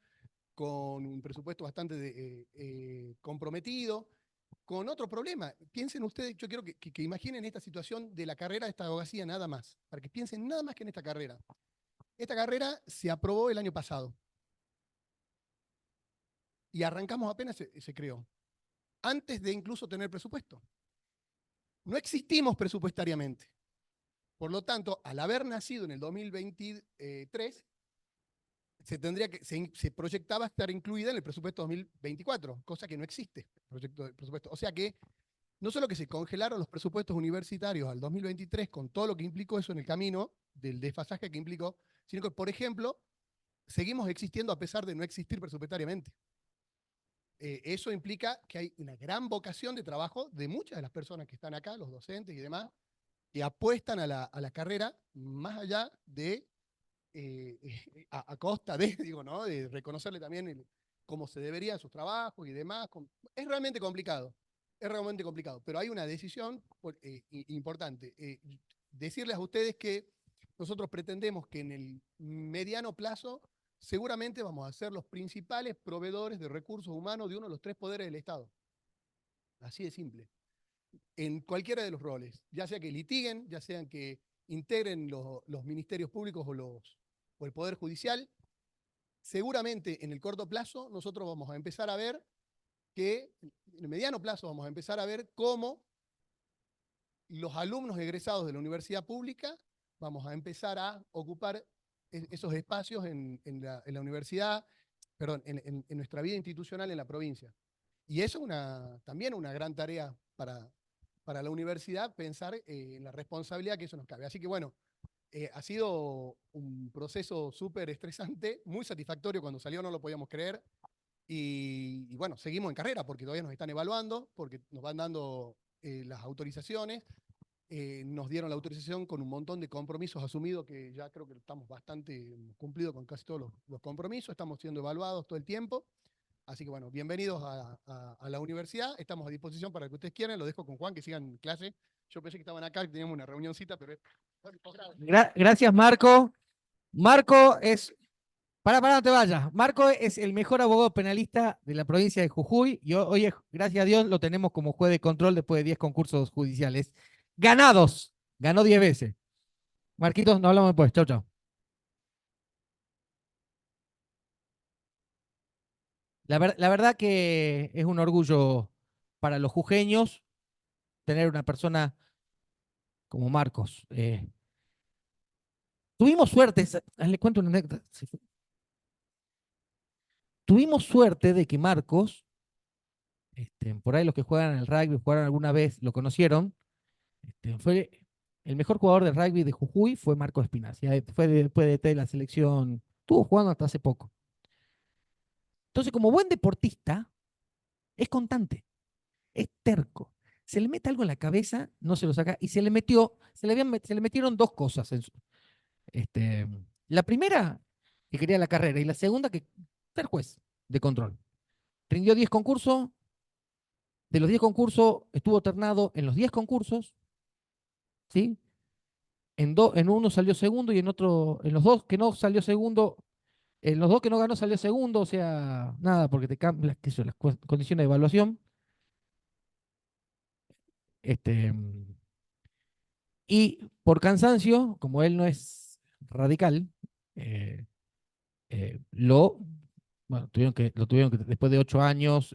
S2: con un presupuesto bastante comprometido, con otro problema. Piensen ustedes, yo quiero que imaginen esta situación de la carrera de esta abogacía nada más, para que piensen nada más que en esta carrera. Esta carrera se aprobó el año pasado y arrancamos apenas se creó, antes de incluso tener presupuesto. No existimos presupuestariamente. Por lo tanto, al haber nacido en el 2023, se proyectaba estar incluida en el presupuesto 2024, cosa que no existe, proyecto de presupuesto. O sea que no solo que se congelaron los presupuestos universitarios al 2023 con todo lo que implicó eso en el camino, del desfasaje que implicó, sino que, por ejemplo, seguimos existiendo a pesar de no existir presupuestariamente. Eso implica que hay una gran vocación de trabajo de muchas de las personas que están acá, los docentes y demás, que apuestan a la carrera más allá de, a costa de, digo, ¿no? De reconocerle también cómo se deberían sus trabajos y demás. Es realmente complicado, pero hay una decisión importante. Decirles a ustedes que nosotros pretendemos que en el mediano plazo seguramente vamos a ser los principales proveedores de recursos humanos de uno de los tres poderes del Estado. Así de simple. En cualquiera de los roles, ya sea que litiguen, ya sean que integren los ministerios públicos o el Poder Judicial, seguramente en el corto plazo nosotros vamos a empezar a ver que, en el mediano plazo vamos a empezar a ver cómo los alumnos egresados de la universidad pública vamos a empezar a ocupar esos espacios en la universidad, perdón, en nuestra vida institucional en la provincia. Y eso es también una gran tarea para la universidad, pensar en la responsabilidad que eso nos cabe. Así que bueno, ha sido un proceso súper estresante, muy satisfactorio. Cuando salió no lo podíamos creer. Y bueno, seguimos en carrera porque todavía nos están evaluando, porque nos van dando las autorizaciones. Nos dieron la autorización con un montón de compromisos asumidos, que ya creo que estamos bastante cumplidos con casi todos los compromisos. Estamos siendo evaluados todo el tiempo. Así que bueno, bienvenidos a la universidad. Estamos a disposición para que ustedes quieran. Lo dejo con Juan, que sigan clase. Yo pensé que estaban acá, que teníamos una reunioncita, pero
S1: Gracias, Marco. Marco es. Para, no te vayas. Marco es el mejor abogado penalista de la provincia de Jujuy y hoy, gracias a Dios, lo tenemos como juez de control después de 10 concursos judiciales. Ganados. Ganó 10 veces. Marquitos, nos hablamos después. Chau, chau. La verdad que es un orgullo para los jujeños tener una persona como Marcos. Tuvimos suerte, les cuento una anécdota. Tuvimos suerte de que Marcos, por ahí los que juegan al rugby, jugaron alguna vez, lo conocieron, fue el mejor jugador de rugby de Jujuy, fue Marcos Espinazi. Fue después de la selección, estuvo jugando hasta hace poco. Entonces, como buen deportista, es constante, es terco. Se le mete algo en la cabeza, no se lo saca, y se le metieron dos cosas. Este, la primera, que quería la carrera, y la segunda, que ser juez de control. Rindió 10 concursos, de los 10 concursos estuvo ternado en los 10 concursos, ¿sí? En uno salió segundo y en otro, en los dos que no salió segundo, en los dos que no ganó salió segundo, o sea, nada, porque te cambian las condiciones de evaluación. Este, y por cansancio, como él no es radical, eh, lo, bueno, lo tuvieron que, después de 8 años,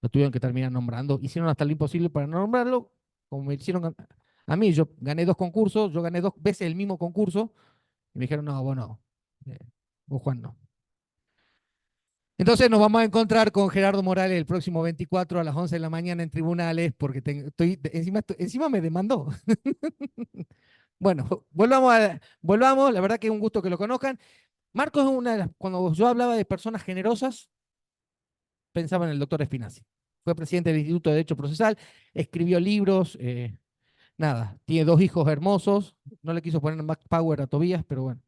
S1: lo tuvieron que terminar nombrando. Hicieron hasta lo imposible para no nombrarlo, como me hicieron a mí. Yo gané 2 concursos, yo gané 2 veces el mismo concurso, y me dijeron, no, bueno, eh, vos Juan no. Entonces nos vamos a encontrar con Gerardo Morales el próximo 24 a las 11 de la mañana en tribunales, porque encima me demandó. Bueno, volvamos, la verdad que es un gusto que lo conozcan. Marcos es una de las, cuando yo hablaba de personas generosas, pensaba en el doctor Espinazi. Fue presidente del Instituto de Derecho Procesal, escribió libros, nada, tiene 2 hijos hermosos, no le quiso poner Max Power a Tobías, pero bueno.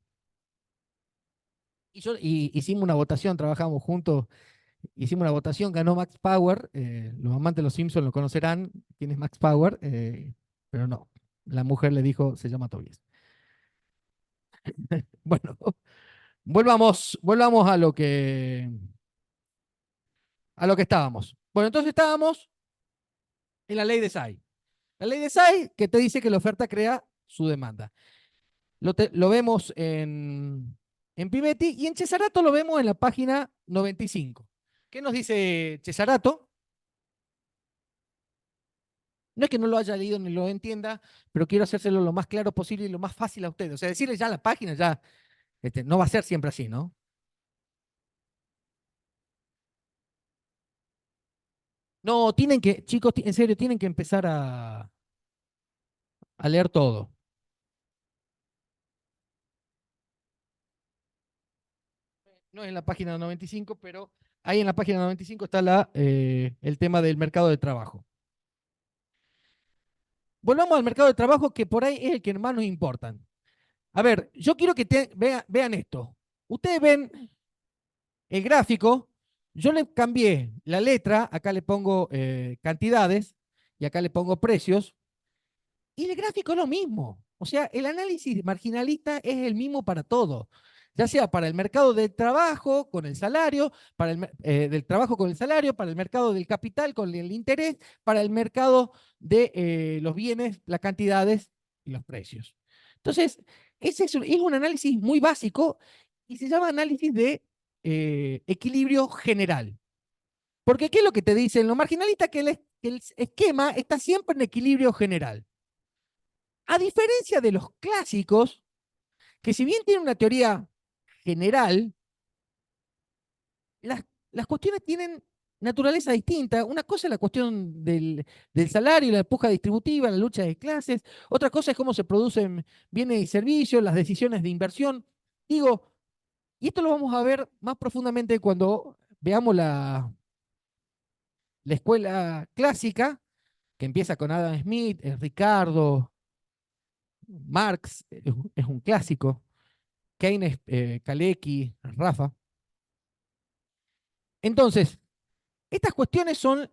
S1: Y hicimos una votación, trabajamos juntos, hicimos una votación, ganó Max Power, los amantes de los Simpsons lo conocerán, quién es Max Power, pero no, la mujer le dijo, se llama Tobías. Bueno, volvamos a lo que estábamos. Bueno, entonces estábamos en la ley de SAI. La ley de SAI que te dice que la oferta crea su demanda. Lo vemos en Pivetti y en Cesarato lo vemos en la página 95. ¿Qué nos dice Cesarato? No es que no lo haya leído ni lo entienda, pero quiero hacérselo lo más claro posible y lo más fácil a ustedes. O sea, decirles ya la página, ya no va a ser siempre así, ¿no? No, tienen que, chicos, en serio, tienen que empezar a leer todo. No es en la página 95, pero ahí en la página 95 está el tema del mercado de trabajo. Volvamos al mercado de trabajo, que por ahí es el que más nos importa. A ver, yo quiero que vean esto. Ustedes ven el gráfico, yo le cambié la letra, acá le pongo cantidades y acá le pongo precios, y el gráfico es lo mismo. O sea, el análisis marginalista es el mismo para todo, ya sea para el mercado del trabajo con el salario, para del trabajo con el salario, para el mercado del capital con el interés, para el mercado de los bienes, las cantidades y los precios. Entonces, es un análisis muy básico y se llama análisis de equilibrio general. Porque ¿qué es lo que te dicen los marginalistas? Que el esquema está siempre en equilibrio general. A diferencia de los clásicos, que si bien tienen una teoría general, las cuestiones tienen naturaleza distinta. Una cosa es la cuestión del salario, la puja distributiva, la lucha de clases. Otra cosa es cómo se producen bienes y servicios, las decisiones de inversión. Digo, y esto lo vamos a ver más profundamente cuando veamos la escuela clásica, que empieza con Adam Smith, Ricardo, Marx, es un clásico, Keynes, Kalecki, Rafa. Entonces, estas cuestiones son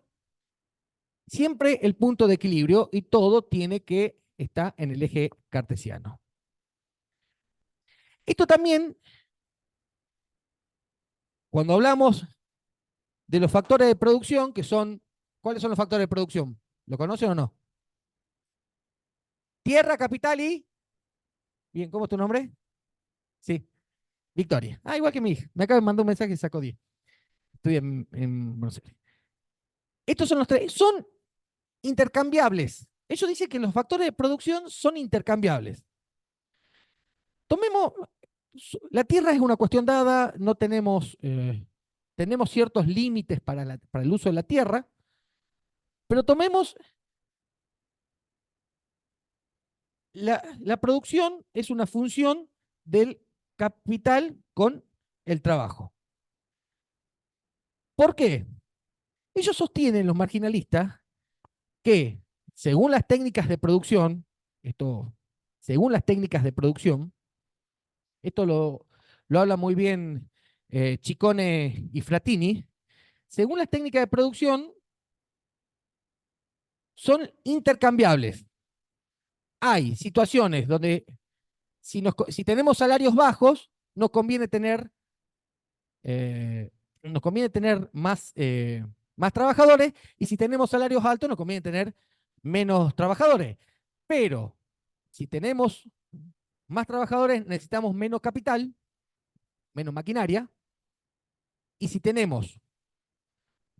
S1: siempre el punto de equilibrio y todo tiene que estar en el eje cartesiano. Esto también, cuando hablamos de los factores de producción, que son, ¿cuáles son los factores de producción? ¿Lo conocen o no? Tierra, capital y... Bien, ¿cómo es tu nombre? Sí, Victoria. Ah, igual que mi hija. Me acaba de mandar un mensaje y sacó 10. Estoy en Buenos Aires. Estos son los tres. Son intercambiables. Ellos dicen que los factores de producción son intercambiables. Tomemos, la Tierra es una cuestión dada, no tenemos, tenemos ciertos límites para el uso de la Tierra, pero tomemos, la producción es una función del capital con el trabajo. ¿Por qué? Ellos sostienen, los marginalistas, que según las técnicas de producción, según las técnicas de producción, esto lo habla muy bien Ciccone y Fratini, según las técnicas de producción, son intercambiables. Hay situaciones donde si tenemos salarios bajos, nos conviene tener más trabajadores, y si tenemos salarios altos, nos conviene tener menos trabajadores. Pero si tenemos más trabajadores, necesitamos menos capital, menos maquinaria, y si tenemos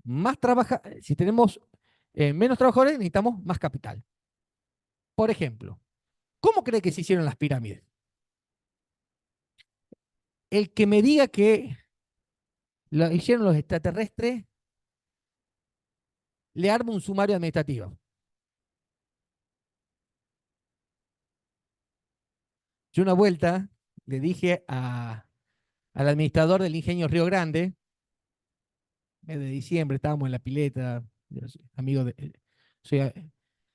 S1: menos trabajadores, necesitamos más capital. Por ejemplo, ¿cómo cree que se hicieron las pirámides? El que me diga que lo hicieron los extraterrestres, le armo un sumario administrativo. Yo una vuelta le dije al administrador del Ingenio Río Grande, mes de diciembre, estábamos en la pileta, soy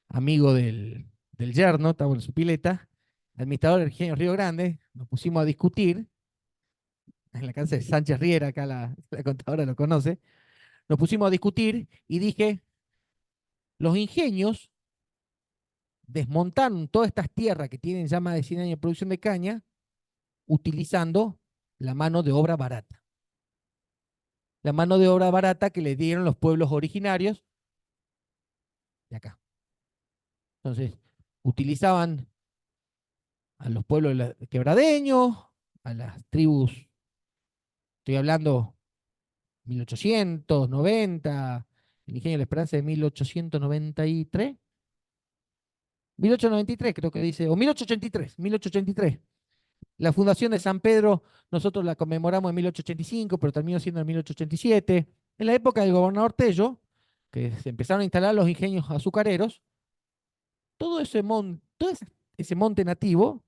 S1: amigo del yerno, estábamos en su pileta, el administrador del Ingenio Río Grande, nos pusimos a discutir, en la casa de Sánchez Riera, acá la contadora lo conoce, nos pusimos a discutir y dije, los ingenios desmontaron todas estas tierras que tienen ya más de 100 años de producción de caña utilizando la mano de obra barata. La mano de obra barata que le dieron los pueblos originarios de acá. Entonces, utilizaban a los pueblos quebradeños, a las tribus, estoy hablando 1890, el Ingenio de la Esperanza de 1893, 1893 creo que dice, o 1883. La fundación de San Pedro, nosotros la conmemoramos en 1885, pero terminó siendo en 1887. En la época del gobernador Tello, que se empezaron a instalar los ingenios azucareros, todo ese monte nativo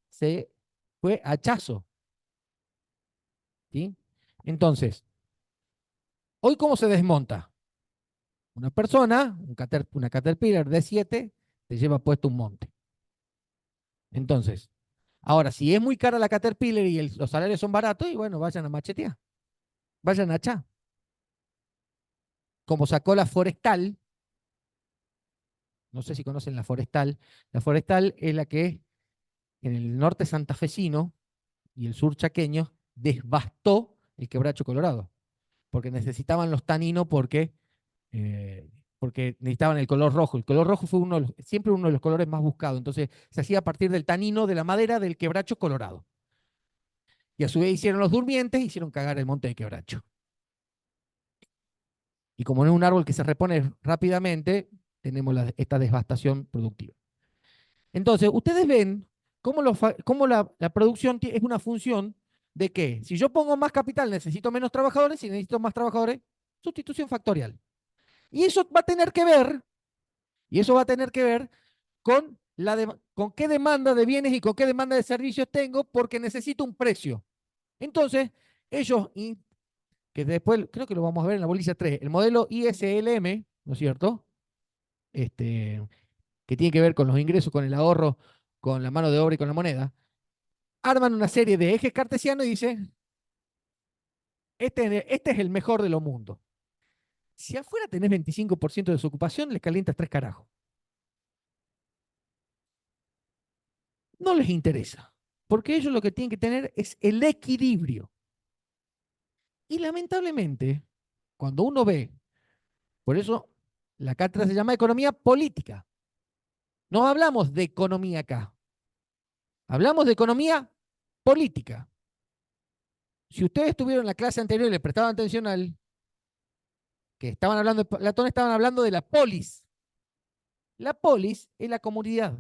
S1: se fue a hachazo. ¿Sí? Entonces, hoy, ¿cómo se desmonta? Una persona, una Caterpillar de 7, te lleva puesto un monte. Entonces, ahora, si es muy cara la Caterpillar y los salarios son baratos, y bueno, vayan a machetear, vayan a hachar. Como sacó la Forestal, no sé si conocen la Forestal es la que en el norte santafesino y el sur chaqueño devastó el quebracho colorado, porque necesitaban los taninos porque necesitaban el color rojo. El color rojo fue siempre uno de los colores más buscados, entonces se hacía a partir del tanino de la madera del quebracho colorado. Y a su vez hicieron los durmientes, hicieron cagar el monte de quebracho. Y como no es un árbol que se repone rápidamente, tenemos esta devastación productiva. Entonces, ustedes ven cómo la producción es una función de que si yo pongo más capital necesito menos trabajadores, si necesito más trabajadores, sustitución factorial. Y eso va a tener que ver, con, con qué demanda de bienes y con qué demanda de servicios tengo, porque necesito un precio. Entonces, ellos, que después creo que lo vamos a ver en la bolilla 3, el modelo ISLM, ¿no es cierto? Que tiene que ver con los ingresos, con el ahorro, con la mano de obra y con la moneda, arman una serie de ejes cartesianos y dicen, este es el mejor de los mundos. Si afuera tenés 25% de desocupación, le calientas 3 carajos. no les interesa, porque ellos lo que tienen que tener es el equilibrio. Y lamentablemente, cuando uno ve, por eso la cátedra se llama economía política, no hablamos de economía acá, hablamos de economía política. Si ustedes estuvieron en la clase anterior y le prestaban atención al que estaban hablando de Platón, estaban hablando de la polis. La polis es la comunidad.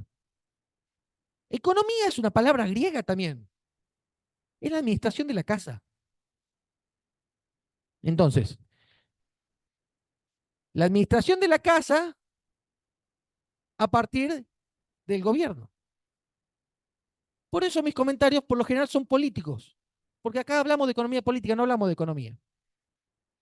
S1: Economía es una palabra griega también. Es la administración de la casa. Entonces, la administración de la casa a partir del gobierno. Por eso mis comentarios por lo general son políticos, porque acá hablamos de economía política, no hablamos de economía.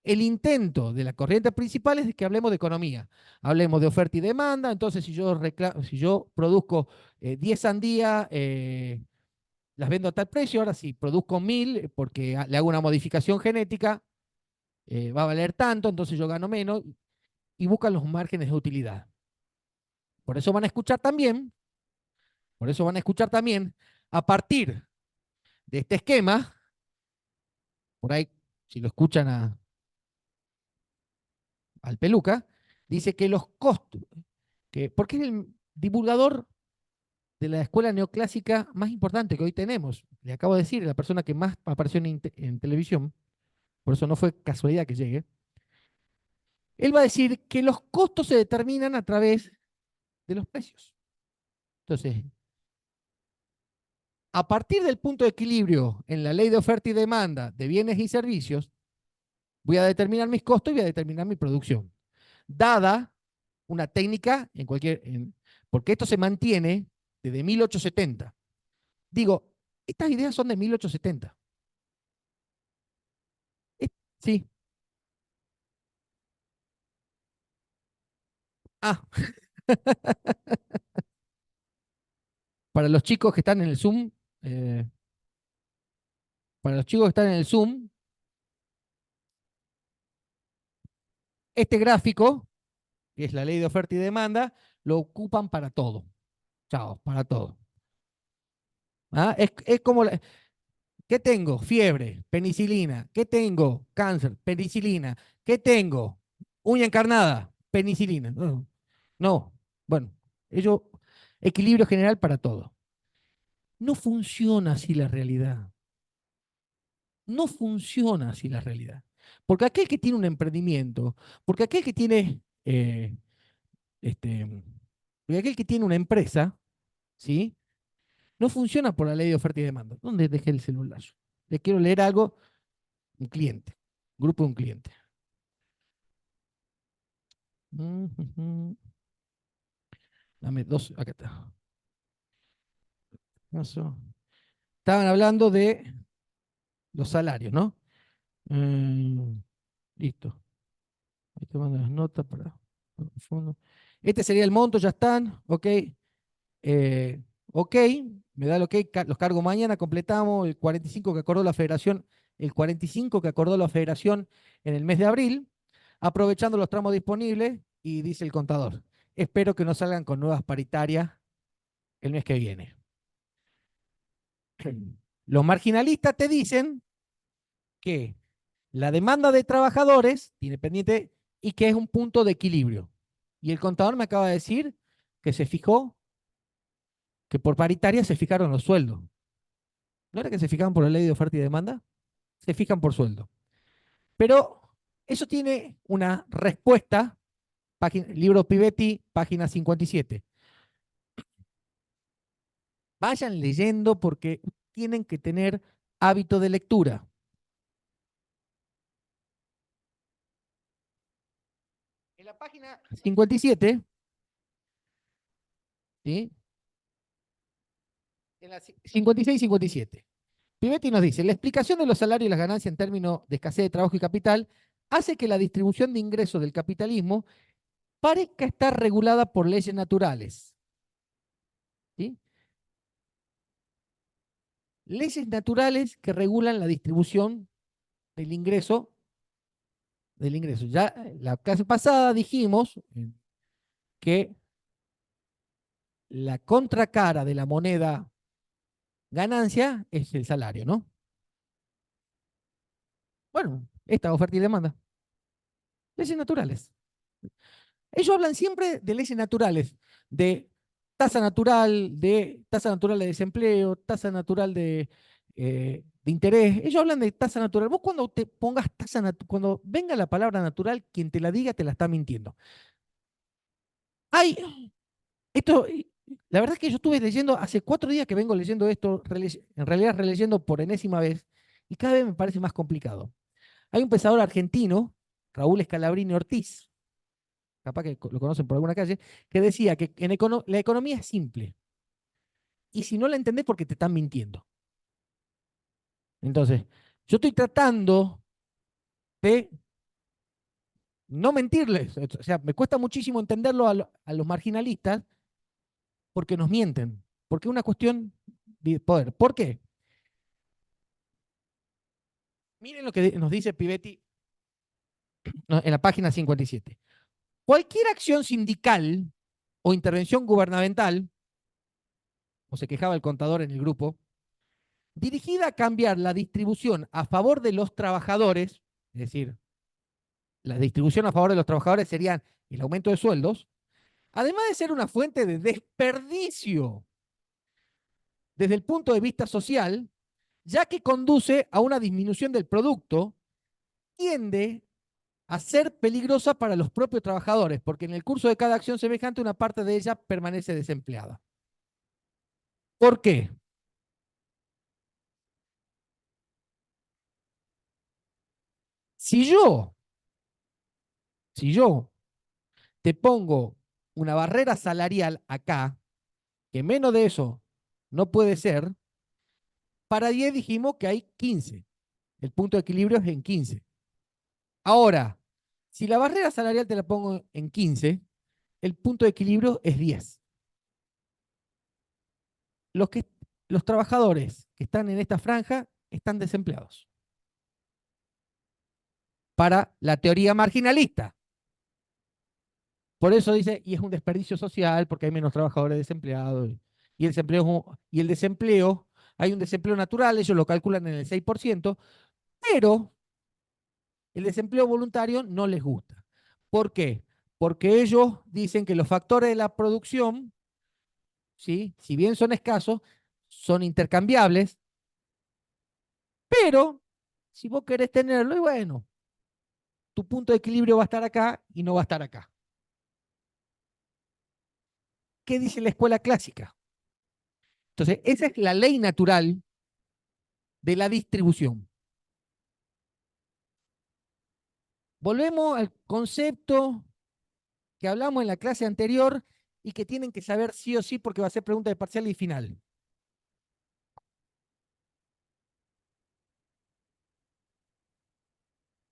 S1: El intento de la corriente principal es que hablemos de economía, hablemos de oferta y demanda. Entonces si yo produzco 10 sandías, las vendo a tal precio. Ahora si produzco 1000 porque le hago una modificación genética, va a valer tanto, entonces yo gano menos, y buscan los márgenes de utilidad. Por eso van a escuchar también, por eso van a escuchar también, a partir de este esquema, por ahí, si lo escuchan al Peluca, dice que los costos, porque es el divulgador de la escuela neoclásica más importante que hoy tenemos. Le acabo de decir, la persona que más apareció en televisión, por eso no fue casualidad que llegue. Él va a decir que los costos se determinan a través de los precios. Entonces, a partir del punto de equilibrio en la ley de oferta y demanda de bienes y servicios, voy a determinar mis costos y voy a determinar mi producción. Dada una técnica porque esto se mantiene desde 1870. Digo, estas ideas son de 1870. Sí. Ah, para los chicos que están en el Zoom, eh, para los chicos que están en el Zoom, este gráfico, que es la ley de oferta y demanda, lo ocupan para todo. Chao, para todo. ¿Ah? Es como, ¿qué tengo? Fiebre, penicilina. ¿Qué tengo? Cáncer, penicilina. ¿Qué tengo? Uña encarnada, penicilina. No, no. Bueno, ello, equilibrio general para todo. No funciona así la realidad. No funciona así la realidad. Porque aquel que tiene un emprendimiento, porque aquel que tiene, este, porque aquel que tiene una empresa, ¿sí? No funciona por la ley de oferta y demanda. ¿Dónde dejé el celular? Le quiero leer algo, un cliente, grupo de un cliente. Dame dos, acá está. Estaban hablando de los salarios, ¿no? Listo. Ahí te mando las notas para el fondo. Este sería el monto, ya están, ok. Ok, me da el ok, los cargo mañana, completamos el 45 que acordó la federación, el 45 que acordó la federación en el mes de abril, aprovechando los tramos disponibles, y dice el contador, espero que no salgan con nuevas paritarias el mes que viene. Los marginalistas te dicen que la demanda de trabajadores tiene pendiente y que es un punto de equilibrio. Y el contador me acaba de decir que se fijó, que por paritaria se fijaron los sueldos. ¿No era que se fijaban por la ley de oferta y demanda? Se fijan por sueldo. Pero eso tiene una respuesta, libro Pivetti, página 57. Vayan leyendo porque tienen que tener hábito de lectura. En la página 57, ¿sí? En la 56 y 57. Pivetti nos dice, la explicación de los salarios y las ganancias en términos de escasez de trabajo y capital hace que la distribución de ingresos del capitalismo parezca estar regulada por leyes naturales. ¿Sí? Leyes naturales que regulan la distribución del ingreso. Ya la clase pasada dijimos que la contracara de la moneda ganancia es el salario, ¿no? Bueno, esta oferta y demanda. Leyes naturales. Ellos hablan siempre de leyes naturales, de tasa natural de desempleo, tasa natural de interés. Ellos hablan de tasa natural. Vos cuando te pongas cuando venga la palabra natural, quien te la diga te la está mintiendo. Hay, esto, la verdad es que yo estuve leyendo, hace 4 días que vengo leyendo esto, en realidad releyendo por enésima vez, y cada vez me parece más complicado. Hay un pensador argentino, Raúl Scalabrini Ortiz, capaz que lo conocen por alguna calle, que decía que la economía es simple. Y si no la entendés, porque te están mintiendo. Entonces, yo estoy tratando de no mentirles. O sea, me cuesta muchísimo entenderlo a los marginalistas porque nos mienten. Porque es una cuestión de poder. ¿Por qué? Miren lo que nos dice Pivetti en la página 57. Cualquier acción sindical o intervención gubernamental, o se quejaba el contador en el grupo, dirigida a cambiar la distribución a favor de los trabajadores, es decir, la distribución a favor de los trabajadores serían el aumento de sueldos, además de ser una fuente de desperdicio desde el punto de vista social, ya que conduce a una disminución del producto, tiende a ser peligrosa para los propios trabajadores, porque en el curso de cada acción semejante una parte de ella permanece desempleada. ¿Por qué? Si yo, si yo te pongo una barrera salarial acá, que menos de eso no puede ser, para 10 dijimos que hay 15. El punto de equilibrio es en 15. Ahora, si la barrera salarial te la pongo en 15, el punto de equilibrio es 10. Los, que, los trabajadores que están en esta franja están desempleados. Para la teoría marginalista. Por eso dice, y es un desperdicio social porque hay menos trabajadores desempleados. Y el desempleo, hay un desempleo natural, ellos lo calculan en el 6%, pero el desempleo voluntario no les gusta. ¿Por qué? Porque ellos dicen que los factores de la producción, ¿sí? Si bien son escasos, son intercambiables, pero si vos querés tenerlo, y bueno, tu punto de equilibrio va a estar acá y no va a estar acá. ¿Qué dice la escuela clásica? Entonces, esa es la ley natural de la distribución. Volvemos al concepto que hablamos en la clase anterior y que tienen que saber sí o sí porque va a ser pregunta de parcial y final.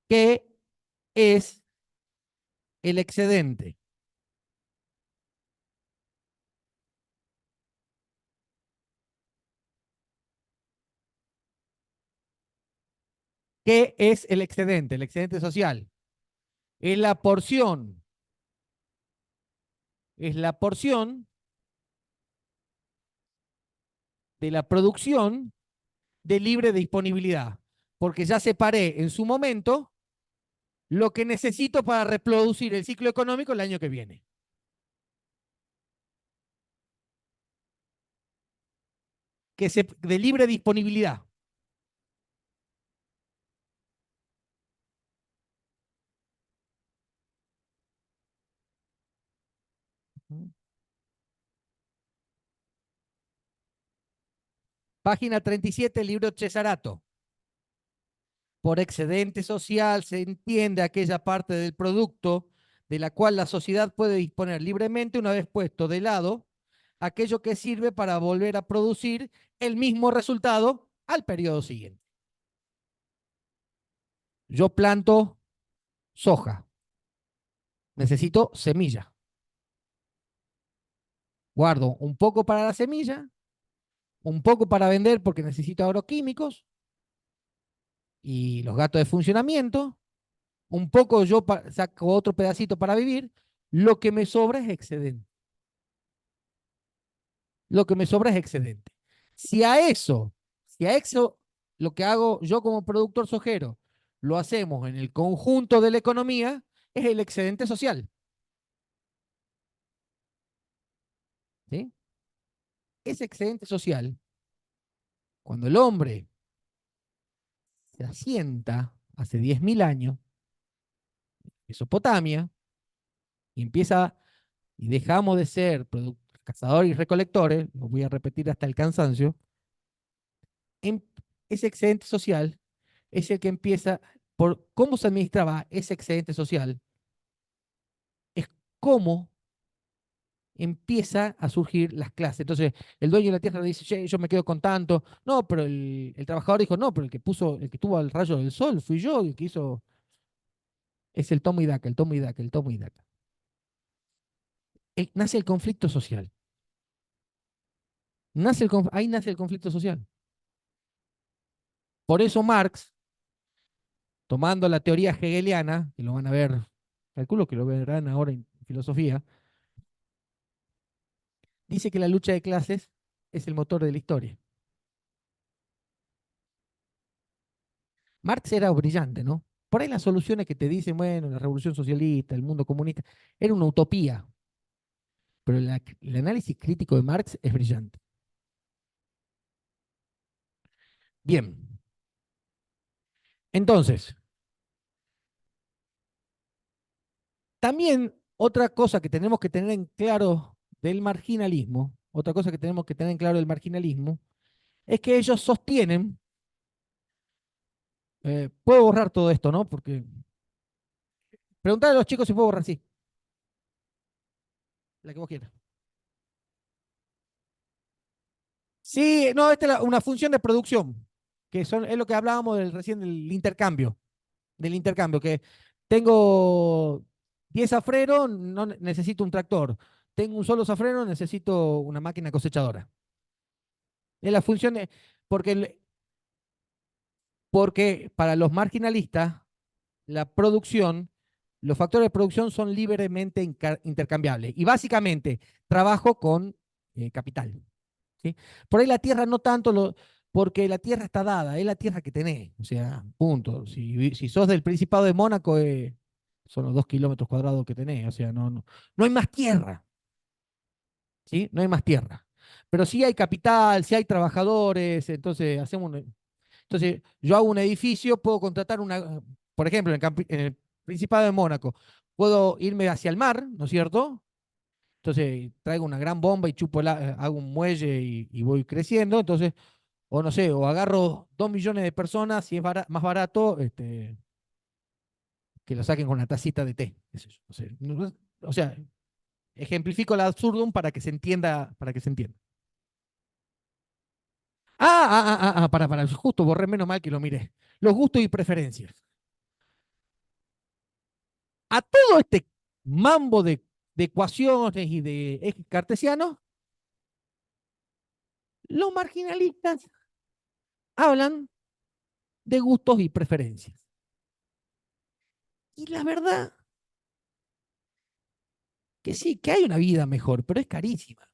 S1: ¿Qué es el excedente? ¿Qué es el excedente? El excedente social. Es la porción de la producción de libre disponibilidad, porque ya separé en su momento lo que necesito para reproducir el ciclo económico el año que viene. De libre disponibilidad. Página 37, libro Cesarato. Por excedente social se entiende aquella parte del producto de la cual la sociedad puede disponer libremente una vez puesto de lado aquello que sirve para volver a producir el mismo resultado al periodo siguiente. Yo planto soja, necesito semilla. Guardo un poco para la semilla, un poco para vender porque necesito agroquímicos y los gastos de funcionamiento, un poco yo saco otro pedacito para vivir, lo que me sobra es excedente. Lo que me sobra es excedente. Si a eso, si a eso lo que hago yo como productor sojero lo hacemos en el conjunto de la economía, es el excedente social. ¿Sí? Ese excedente social, cuando el hombre se asienta hace 10.000 años, Mesopotamia, y empieza, y dejamos de ser cazadores y recolectores, lo voy a repetir hasta el cansancio, en ese excedente social es el que empieza, por cómo se administraba ese excedente social, es cómo empieza a surgir las clases. Entonces, el dueño de la tierra dice, che, yo me quedo con tanto. No, pero el trabajador dijo, no, pero el que tuvo al rayo del sol fui yo, el que hizo, es el tomo y daca, el tomo y daca, el tomo y daca. Nace el conflicto social. Ahí nace el conflicto social. Por eso Marx, tomando la teoría hegeliana, que lo van a ver, calculo que lo verán ahora en filosofía, dice que la lucha de clases es el motor de la historia. Marx era brillante, ¿no? Por ahí las soluciones que te dicen, bueno, la revolución socialista, el mundo comunista, era una utopía, pero el análisis crítico de Marx es brillante. Bien, entonces, también otra cosa que tenemos que tener en claro del marginalismo, otra cosa que tenemos que tener en claro del marginalismo, es que ellos sostienen, puedo borrar todo esto, ¿no? Porque preguntarle a los chicos si puedo borrar, sí, la que vos quieras. Sí, no, esta es una función de producción, es lo que hablábamos recién del intercambio, que tengo 10 zafreros, no necesito un tractor. Tengo un solo zafrero, necesito una máquina cosechadora. Es la función de, porque, porque para los marginalistas, la producción, los factores de producción son libremente intercambiables. Y básicamente, trabajo con capital. ¿Sí? Por ahí la tierra no tanto porque la tierra está dada, es la tierra que tenés, o sea, punto. Si sos del Principado de Mónaco, son los 2 kilómetros cuadrados que tenés, o sea, no hay más tierra, ¿sí? No hay más tierra. Pero sí hay capital, sí hay trabajadores, entonces yo hago un edificio, puedo contratar por ejemplo, en el Principado de Mónaco, puedo irme hacia el mar, ¿no es cierto? Entonces traigo una gran bomba y hago un muelle y voy creciendo, entonces o no sé, o agarro 2 millones de personas, si es más barato, que lo saquen con una tacita de té. O sea, ejemplifico el absurdum para que se entienda, para que se entienda. Justo borré menos mal que lo miré. Los gustos y preferencias. A todo este mambo de ecuaciones y de ejes cartesianos, los marginalistas hablan de gustos y preferencias. Y la verdad que sí, que hay una vida mejor, pero es carísima.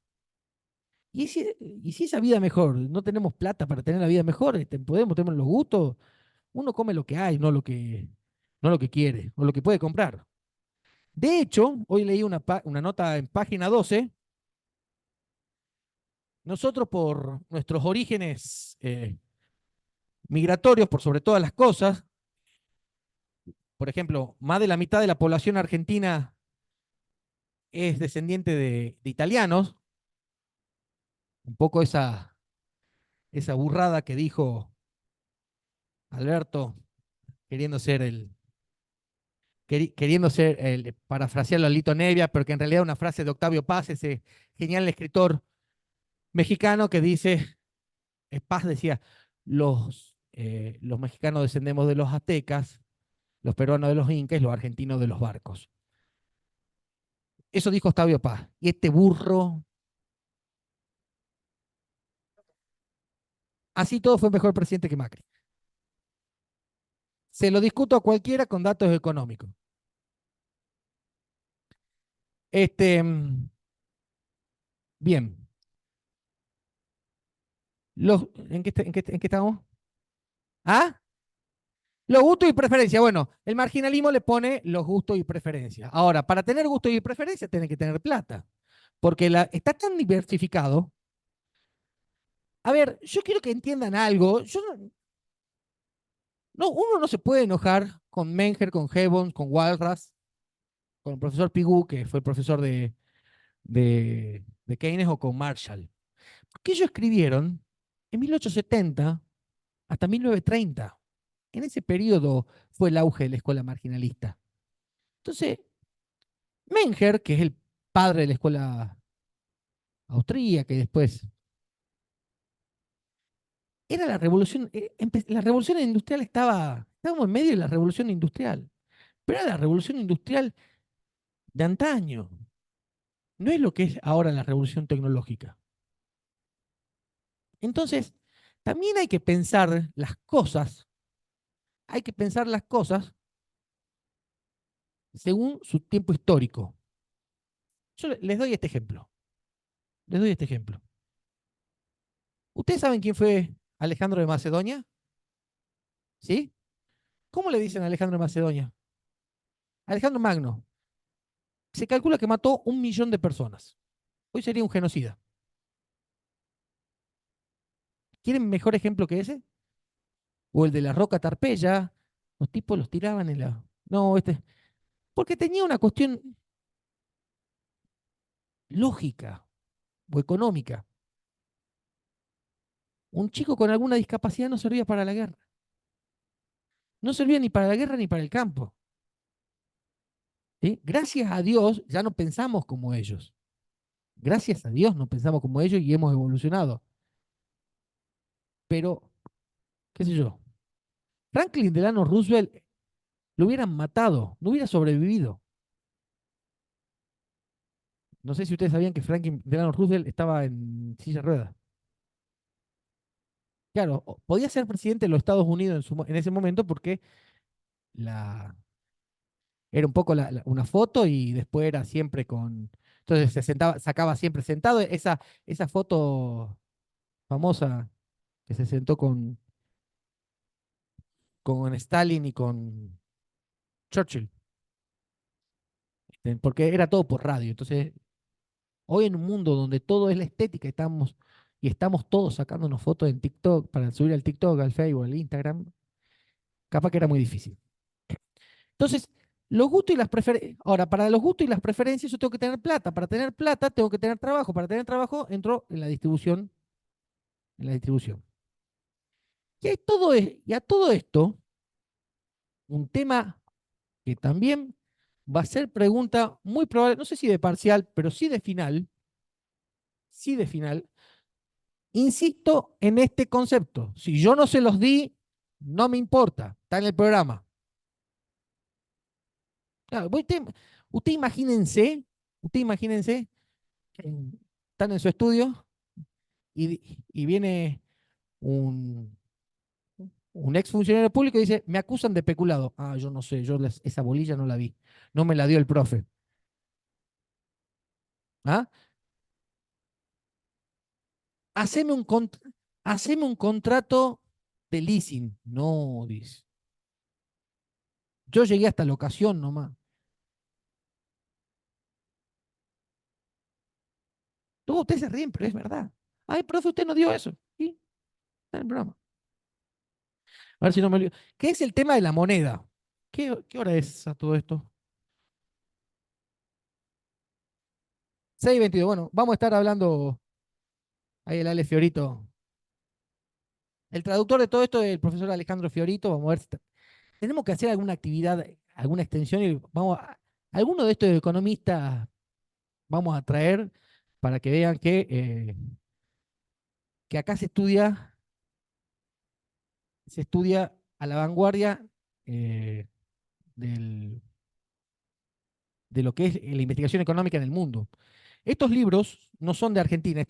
S1: Y si esa vida mejor, no tenemos plata para tener la vida mejor, podemos tener los gustos, uno come lo que hay, no lo que quiere o lo que puede comprar. De hecho, hoy leí una nota en página 12. Nosotros por nuestros orígenes migratorios, por sobre todas las cosas, por ejemplo, más de la mitad de la población argentina es descendiente de italianos, un poco esa burrada que dijo Alberto queriendo ser parafrasearlo a Lito Nevia, pero que en realidad es una frase de Octavio Paz, ese genial escritor mexicano que dice, Paz decía, los mexicanos descendemos de los aztecas, los peruanos de los incas, los argentinos de los barcos. Eso dijo Octavio Paz. Y este burro, así todo fue mejor presidente que Macri. Se lo discuto a cualquiera con datos económicos. Este, bien, ¿En qué estamos? ¿Ah? Los gustos y preferencias. Bueno, el marginalismo le pone los gustos y preferencias. Ahora, para tener gustos y preferencias, tiene que tener plata. Porque está tan diversificado. A ver, yo quiero que entiendan algo. Uno no se puede enojar con Menger, con Gibbons, con Walras, con el profesor Pigou, que fue el profesor de Keynes, o con Marshall. Porque ellos escribieron en 1870 hasta 1930. En ese periodo fue el auge de la escuela marginalista. Entonces, Menger, que es el padre de la escuela austríaca, y después era la revolución industrial, estábamos en medio de la revolución industrial, pero era la revolución industrial de antaño, no es lo que es ahora la revolución tecnológica. Entonces, también hay que pensar las cosas según su tiempo histórico. Yo les doy este ejemplo. Les doy este ejemplo. ¿Ustedes saben quién fue Alejandro de Macedonia? ¿Sí? ¿Cómo le dicen a Alejandro de Macedonia? Alejandro Magno. Se calcula que mató 1 millón de personas. Hoy sería un genocida. ¿Quieren mejor ejemplo que ese? O el de la Roca Tarpeya. Los tipos los tiraban en la... No, porque tenía una cuestión lógica o económica. Un chico con alguna discapacidad no servía para la guerra. No servía ni para la guerra ni para el campo. ¿Sí? Gracias a Dios ya no pensamos como ellos. Gracias a Dios no pensamos como ellos y hemos evolucionado. Pero, qué sé yo, Franklin Delano Roosevelt lo hubieran matado, no hubiera sobrevivido. No sé si ustedes sabían que Franklin Delano Roosevelt estaba en silla de ruedas. Claro, podía ser presidente de los Estados Unidos en ese momento porque la, era un poco una foto y después era siempre con... Entonces sacaba siempre sentado. Esa foto famosa que se sentó con Stalin y con Churchill, porque era todo por radio. Entonces, hoy en un mundo donde todo es la estética, estamos todos sacándonos fotos en TikTok para subir al TikTok, al Facebook, al Instagram, capaz que era muy difícil. Entonces, los gustos y las preferencias. Ahora, para los gustos y las preferencias, yo tengo que tener plata. Para tener plata, tengo que tener trabajo. Para tener trabajo, entro en la distribución. En la distribución. Y a todo esto, un tema que también va a ser pregunta muy probable, no sé si de parcial, pero sí de final. Insisto en este concepto. Si yo no se los di, no me importa. Está en el programa. Claro, usted imagínense, usted imagínense, están en su estudio y viene un, un ex funcionario público y dice, me acusan de peculado. Ah, yo no sé, esa bolilla no la vi. No me la dio el profe. ¿Ah? Haceme un, haceme un contrato de leasing. No, dice. Yo llegué hasta la ocasión nomás. Todos ustedes se ríen, pero es verdad. Ay, profe, usted no dio eso. Y está en el programa. A ver si no me olvido. ¿Qué es el tema de la moneda? ¿Qué hora es a todo esto? 6:22. Bueno, vamos a estar hablando ahí el Ale Fiorito. El traductor de todo esto es el profesor Alejandro Fiorito. Vamos a ver si tenemos que hacer alguna actividad, alguna extensión y alguno de estos economistas vamos a traer para que vean que acá se estudia a la vanguardia eh, del, de lo que es la investigación económica en el mundo. Estos libros no son de Argentina,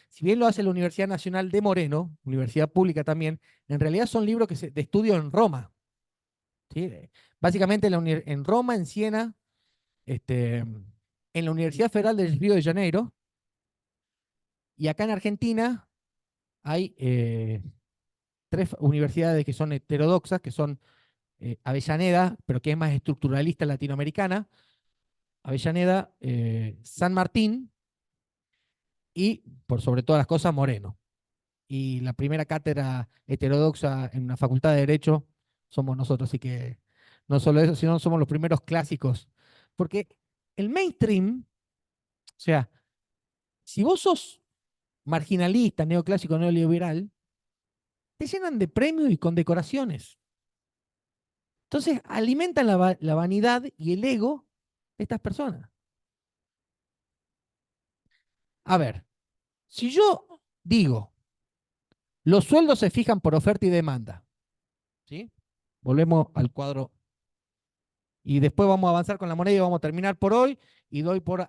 S1: si bien lo hace la Universidad Nacional de Moreno, universidad pública también, en realidad son libros de estudio en Roma. ¿Sí? Básicamente en Roma, en Siena, en la Universidad Federal del Río de Janeiro, y acá en Argentina hay tres universidades que son heterodoxas, que son Avellaneda, pero que es más estructuralista latinoamericana, Avellaneda, San Martín y, por sobre todas las cosas, Moreno. Y la primera cátedra heterodoxa en una facultad de Derecho somos nosotros, así que no solo eso, sino somos los primeros clásicos. Porque el mainstream, o sea, si vos sos marginalista, neoclásico, neoliberal, te llenan de premios y condecoraciones. Entonces alimentan la vanidad y el ego de estas personas. A ver, si yo digo, los sueldos se fijan por oferta y demanda, ¿sí? Volvemos al cuadro y después vamos a avanzar con la moneda y vamos a terminar por hoy y doy por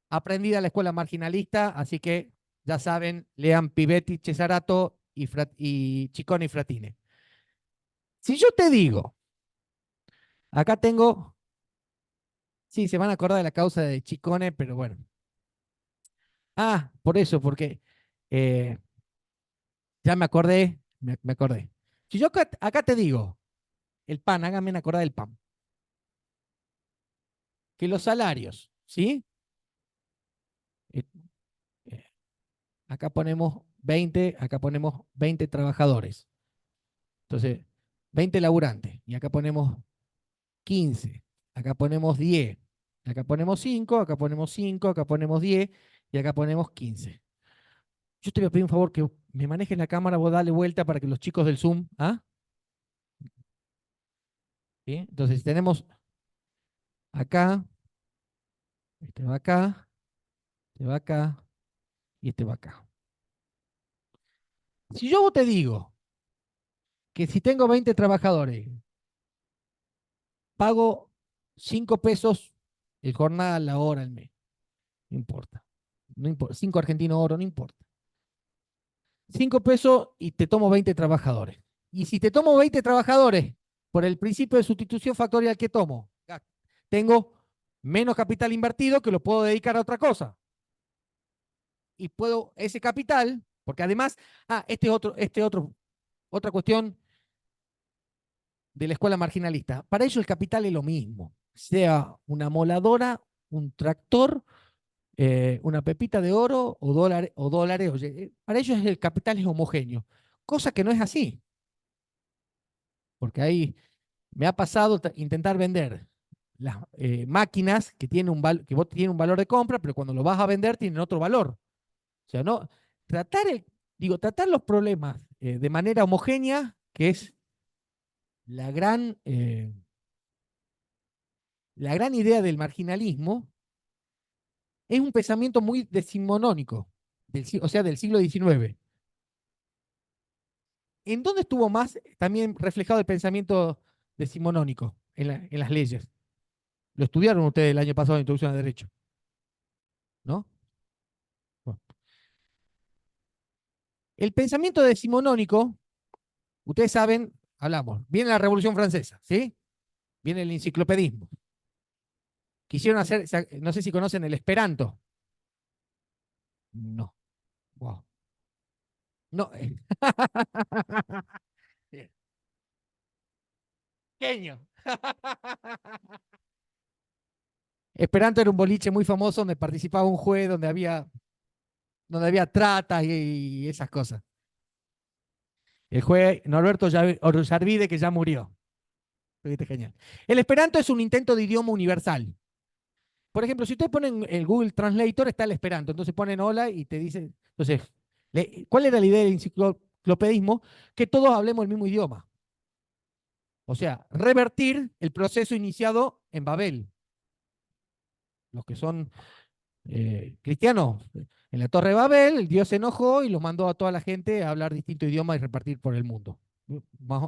S1: aprendida la escuela marginalista, así que ya saben, lean Pivetti, Cesarato y Ciccone y Fratine. Si yo te digo, acá tengo, sí, se van a acordar de la causa de Ciccone, pero bueno. Ah, por eso, porque eh, ya me acordé, me acordé. Si yo acá te digo, el pan, háganme acordar del pan, que los salarios, ¿sí? Eh, eh, acá ponemos 20, acá ponemos 20 trabajadores. Entonces, 20 laburantes. Y acá ponemos 15, acá ponemos 10, acá ponemos 5, acá ponemos 5, acá ponemos 10 y acá ponemos 15. Yo te voy a pedir un favor que me manejes la cámara, vos dale vuelta para que los chicos del Zoom, ¿ah? ¿Sí? Entonces, tenemos acá, este va acá, este va acá y este va acá. Si yo te digo que si tengo 20 trabajadores, pago 5 pesos el jornada, la hora, el mes, no importa. No importa, 5 argentinos oro, no importa. 5 pesos y te tomo 20 trabajadores. Y si te tomo 20 trabajadores, por el principio de sustitución factorial que tomo, tengo menos capital invertido que lo puedo dedicar a otra cosa. Y puedo ese capital, porque además, otra cuestión de la escuela marginalista. Para ellos el capital es lo mismo, sea una moladora, un tractor, una pepita de oro o dólares. Oye, para ellos el capital es homogéneo, cosa que no es así, porque ahí me ha pasado intentar vender las máquinas que tienen que vos tienen un valor de compra, pero cuando lo vas a vender tienen otro valor. O sea, no tratar tratar los problemas de manera homogénea, que es la gran la gran idea del marginalismo, es un pensamiento muy decimonónico, o sea, del siglo XIX. ¿En dónde estuvo más también reflejado el pensamiento decimonónico? En las leyes. Lo estudiaron ustedes el año pasado en Introducción a Derecho, ¿no? Bueno. El pensamiento decimonónico, ustedes saben, hablamos, viene la Revolución Francesa, ¿sí? Viene el enciclopedismo. Quisieron hacer, no sé si conocen el Esperanto. No. Wow. No. Pequeño. Esperanto era un boliche muy famoso donde participaba un juez, donde había trata y esas cosas. El juez Norberto Ollarvide, que ya murió. Viste, genial. El Esperanto es un intento de idioma universal. Por ejemplo, si ustedes ponen el Google Translator, está el Esperanto. Entonces ponen hola y te dicen. Entonces, ¿cuál era la idea del enciclopedismo? Que todos hablemos el mismo idioma. O sea, revertir el proceso iniciado en Babel. Los que son cristianos, en la Torre de Babel, Dios se enojó y los mandó a toda la gente a hablar distintos idiomas y repartir por el mundo.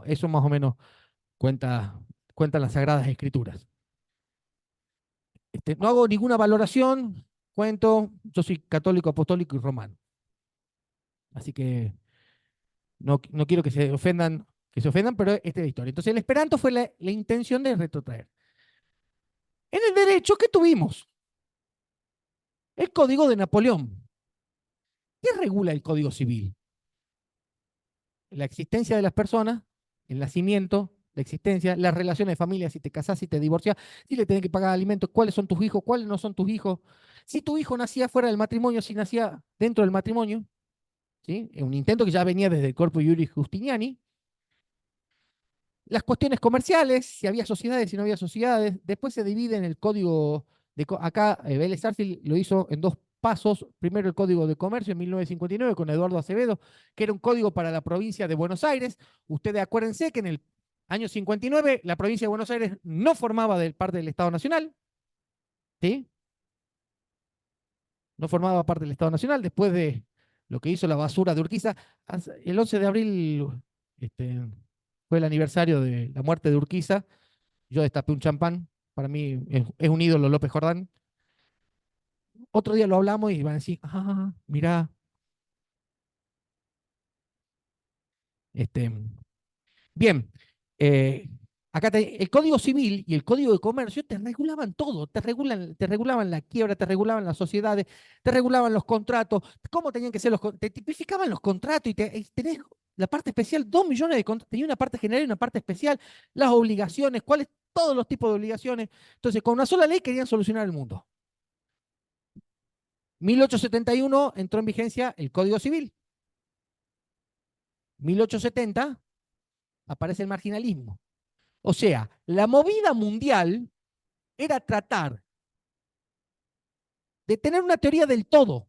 S1: Eso más o menos cuentan las Sagradas Escrituras. No hago ninguna valoración, yo soy católico, apostólico y romano. Así que no quiero que se ofendan, pero esta es la historia. Entonces el Esperanto fue la intención de retrotraer. En el derecho, ¿qué tuvimos? El Código de Napoleón. ¿Qué regula el Código Civil? la existencia de las personas, el nacimiento, la existencia, las relaciones de familia, si te casás, si te divorciás, si le tenés que pagar alimentos, cuáles son tus hijos, cuáles no son tus hijos, si tu hijo nacía fuera del matrimonio, si nacía dentro del matrimonio, ¿sí? Es un intento que ya venía desde el Corpus Juris Justiniani. Las cuestiones comerciales, si había sociedades, si no había sociedades, después se divide en el código acá Vélez Sarsfield lo hizo en dos pasos. Primero el Código de Comercio en 1959 con Eduardo Acevedo, que era un código para la provincia de Buenos Aires. Ustedes acuérdense que en el año 59 la provincia de Buenos Aires no formaba parte del Estado Nacional, ¿sí? No formaba parte del Estado Nacional. Después de lo que hizo la basura de Urquiza, el 11 de abril este, fue el aniversario de la muerte de Urquiza. Yo destapé un champán. Para mí es un ídolo López Jordán. Otro día lo hablamos y van a decir, ah, mirá, este, bien, eh, acá el Código Civil y el Código de Comercio te regulaban todo, te regulaban la quiebra, te regulaban las sociedades, te regulaban los contratos, cómo tenían que ser te tipificaban los contratos y tenés la parte especial, 2 millones de contratos, tenía una parte general y una parte especial, las obligaciones, cuáles, todos los tipos de obligaciones. Entonces, con una sola ley querían solucionar el mundo. 1871 entró en vigencia el Código Civil. 1870 aparece el marginalismo. O sea, la movida mundial era tratar de tener una teoría del todo.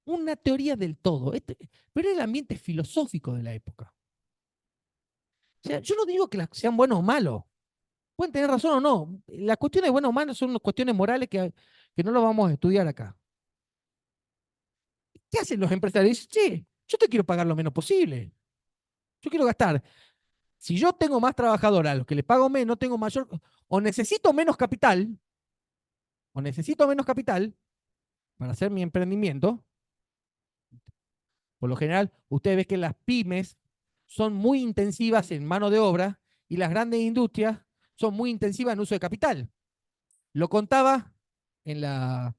S1: Una teoría del todo. Pero era el ambiente filosófico de la época. O sea, yo no digo que sean buenos o malos. Pueden tener razón o no. Las cuestiones de bueno o malo son cuestiones morales que no lo vamos a estudiar acá. ¿Qué hacen los empresarios? Che, yo te quiero pagar lo menos posible. Yo quiero gastar. Si yo tengo más trabajadores a los que les pago menos, tengo mayor, o necesito menos capital, para hacer mi emprendimiento. Por lo general, usted ve que las pymes son muy intensivas en mano de obra y las grandes industrias son muy intensivas en uso de capital. Lo contaba en la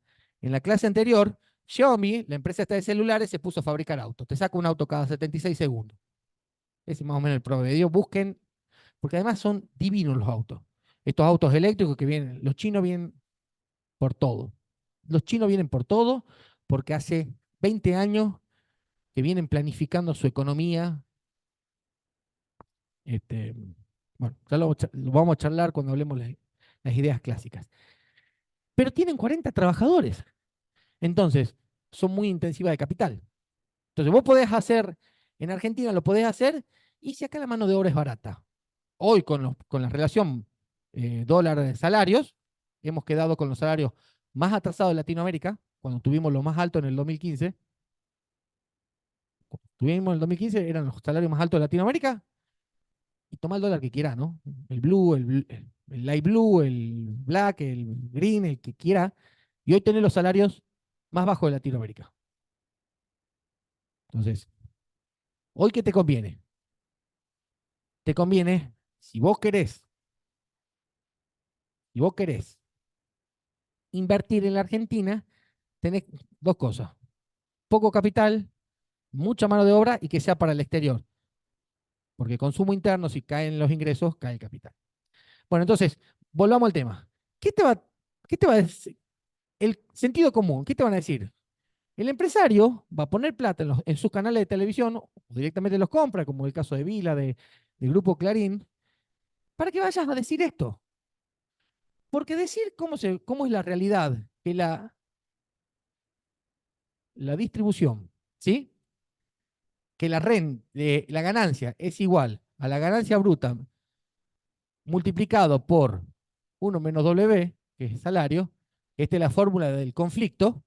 S1: clase anterior. Xiaomi, la empresa esta de celulares, se puso a fabricar autos. Te saca un auto cada 76 segundos. Ese es más o menos el promedio. Busquen, porque además son divinos los autos. Estos autos eléctricos que vienen, los chinos vienen por todo. Los chinos vienen por todo porque hace 20 años que vienen planificando su economía. Este, bueno, ya lo vamos a charlar cuando hablemos las ideas clásicas. Pero tienen 40 trabajadores. Entonces, son muy intensivas de capital. Entonces, vos podés hacer, en Argentina lo podés hacer, y si acá la mano de obra es barata. Hoy, con la relación dólar-salarios, hemos quedado con los salarios más atrasados de Latinoamérica, cuando tuvimos lo más alto en el 2015. Tuvimos en el 2015, eran los salarios más altos de Latinoamérica, y toma el dólar que quiera, ¿no? El blue, el light blue, el black, el green, el que quiera, y hoy tenés los salarios más bajos de Latinoamérica. Entonces, ¿hoy qué te conviene? Te conviene, si vos querés invertir en la Argentina, tenés dos cosas: poco capital, mucha mano de obra y que sea para el exterior. Porque consumo interno, si caen los ingresos, cae el capital. Bueno, entonces, volvamos al tema. ¿Qué te va a decir? El sentido común, ¿qué te van a decir? El empresario va a poner plata en sus canales de televisión o directamente los compra, como el caso de Vila, del Grupo Clarín, para que vayas a decir esto. Porque decir cómo es la realidad, que la distribución, ¿sí? Que la ganancia es igual a la ganancia bruta multiplicado por 1 menos W, que es el salario. Esta es la fórmula del conflicto.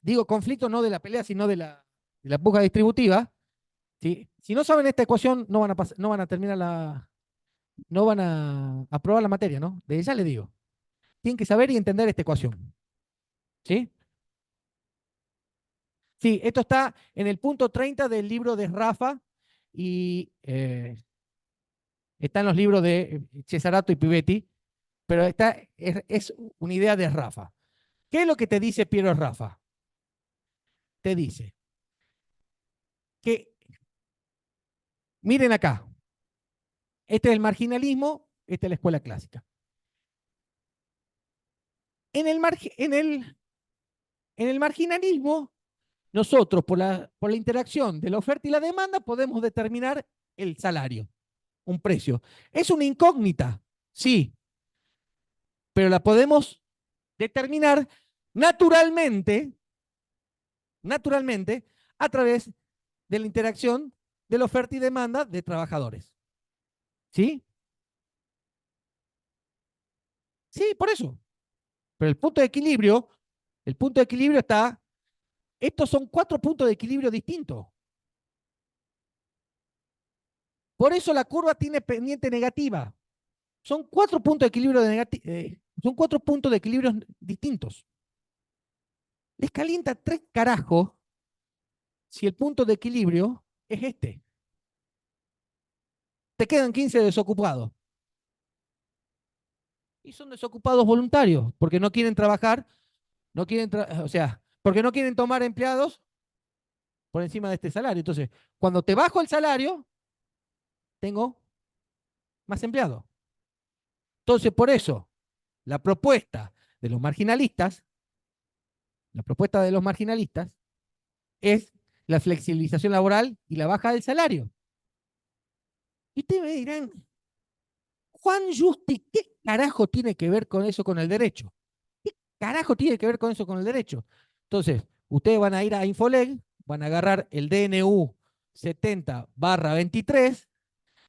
S1: Digo conflicto no de la pelea, sino de la puja distributiva. ¿Sí? Si no saben esta ecuación, no van a terminar no van a aprobar la materia, ¿no? De ya les digo. Tienen que saber y entender esta ecuación. ¿Sí? Sí, esto está en el punto 30 del libro de Rafa y está en los libros de Cesarato y Pivetti, pero es una idea de Rafa. ¿Qué es lo que te dice Piero Rafa? Te dice, que, miren acá, este es el marginalismo, esta es la escuela clásica. En el marginalismo, nosotros, por la interacción de la oferta y la demanda, podemos determinar el salario, un precio. Es una incógnita, sí, pero la podemos determinar naturalmente, naturalmente, a través de la interacción de la oferta y demanda de trabajadores. ¿Sí? Sí, por eso. Pero el punto de equilibrio está, estos son 4 puntos de equilibrio distintos. Por eso la curva tiene pendiente negativa. Son 4 puntos de equilibrio son 4 puntos de equilibrio distintos. Les calienta 3 carajos si el punto de equilibrio es este. Te quedan 15 desocupados. Y son desocupados voluntarios, porque no quieren trabajar, no quieren o sea, porque no quieren tomar empleados por encima de este salario. Entonces, cuando te bajo el salario, tengo más empleados. Entonces, por eso, la propuesta de los marginalistas, la propuesta de los marginalistas es la flexibilización laboral y la baja del salario. Y ustedes me dirán, Juan Justi, ¿qué carajo tiene que ver con eso con el derecho? ¿Qué carajo tiene que ver con eso con el derecho? Entonces, ustedes van a ir a Infoleg, van a agarrar el DNU 70/23,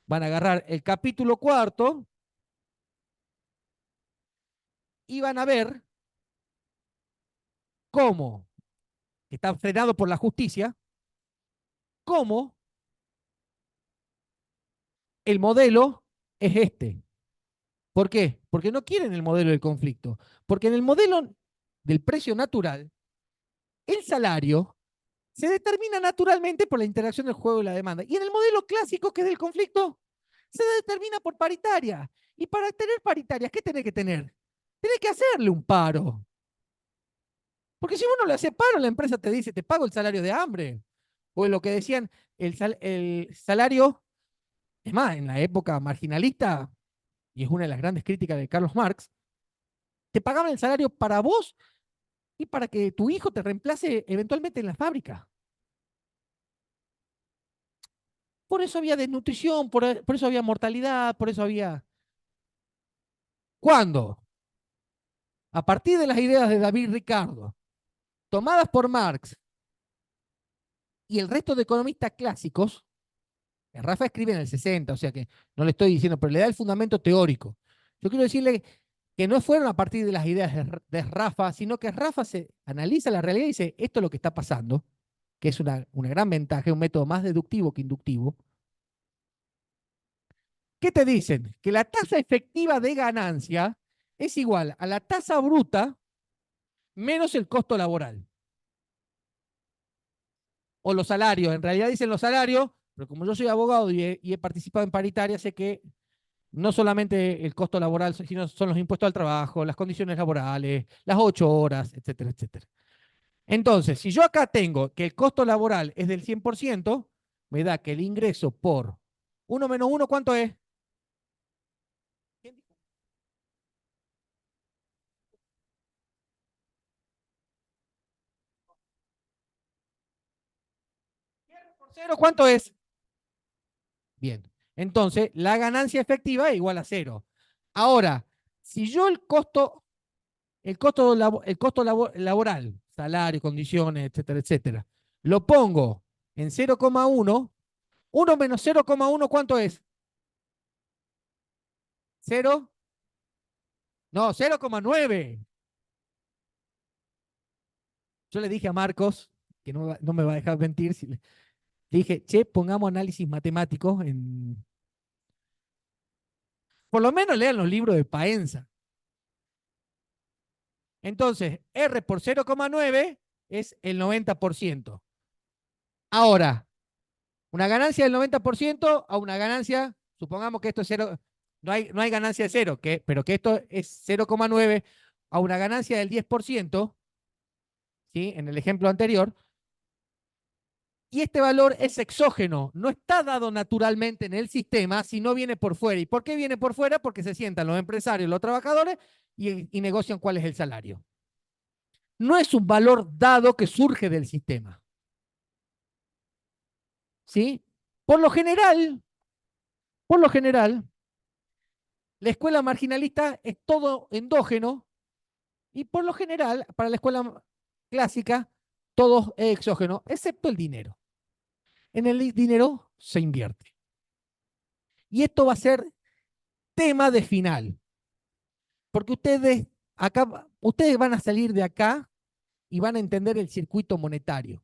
S1: van a agarrar el capítulo 4 y van a ver cómo, que está frenado por la justicia, cómo el modelo es este. ¿Por qué? Porque no quieren el modelo del conflicto. Porque en el modelo del precio natural, el salario se determina naturalmente por la interacción del juego y la demanda. Y en el modelo clásico, que es del conflicto, se determina por paritaria. Y para tener paritarias, ¿qué tenés que tener? Tenés que hacerle un paro. Porque si uno le hace paro, la empresa te dice, te pago el salario de hambre. O lo que decían, el salario, es más, en la época marginalista, y es una de las grandes críticas de Carlos Marx, te pagaban el salario para vos y para que tu hijo te reemplace eventualmente en la fábrica. Por eso había desnutrición, por eso había mortalidad, por eso había... ¿Cuándo? A partir de las ideas de David Ricardo, tomadas por Marx y el resto de economistas clásicos, Rafa escribe en el 60, o sea que no le estoy diciendo, pero le da el fundamento teórico. Yo quiero decirle que no fueron a partir de las ideas de Rafa, sino que Rafa se analiza la realidad y dice, esto es lo que está pasando, que es una gran ventaja, un método más deductivo que inductivo. ¿Qué te dicen? Que la tasa efectiva de ganancia es igual a la tasa bruta menos el costo laboral. O los salarios, en realidad dicen los salarios, pero como yo soy abogado y he participado en paritaria, sé que no solamente el costo laboral, sino son los impuestos al trabajo, las condiciones laborales, las 8 horas, etcétera, etcétera. Entonces, si yo acá tengo que el costo laboral es del 100%, me da que el ingreso por 1 menos 1, ¿cuánto es? Por 0, ¿cuánto es? Bien. Entonces, la ganancia efectiva es igual a 0. Ahora, si yo laboral, salario, condiciones, etcétera, etcétera, lo pongo en 0,1, 1 menos 0,1, ¿cuánto es? 0, no, 0,9. Yo le dije a Marcos, que no me va a dejar mentir, le dije, che, pongamos análisis matemáticos en... Por lo menos lean los libros de Paenza. Entonces, R por 0,9 es el 90%. Ahora, una ganancia del 90% a una ganancia, supongamos que esto es 0, no hay ganancia de 0, pero que esto es 0,9 a una ganancia del 10%, ¿sí? En el ejemplo anterior, Y este valor es exógeno, no está dado naturalmente en el sistema, sino viene por fuera. ¿Y por qué viene por fuera? Porque se sientan los empresarios, los trabajadores y negocian cuál es el salario. No es un valor dado que surge del sistema. ¿Sí? Por lo general, la escuela marginalista es todo endógeno y por lo general, para la escuela clásica, todo es exógeno, excepto el dinero. En el dinero se invierte. Y esto va a ser tema de final, porque ustedes van a salir de acá y van a entender el circuito monetario.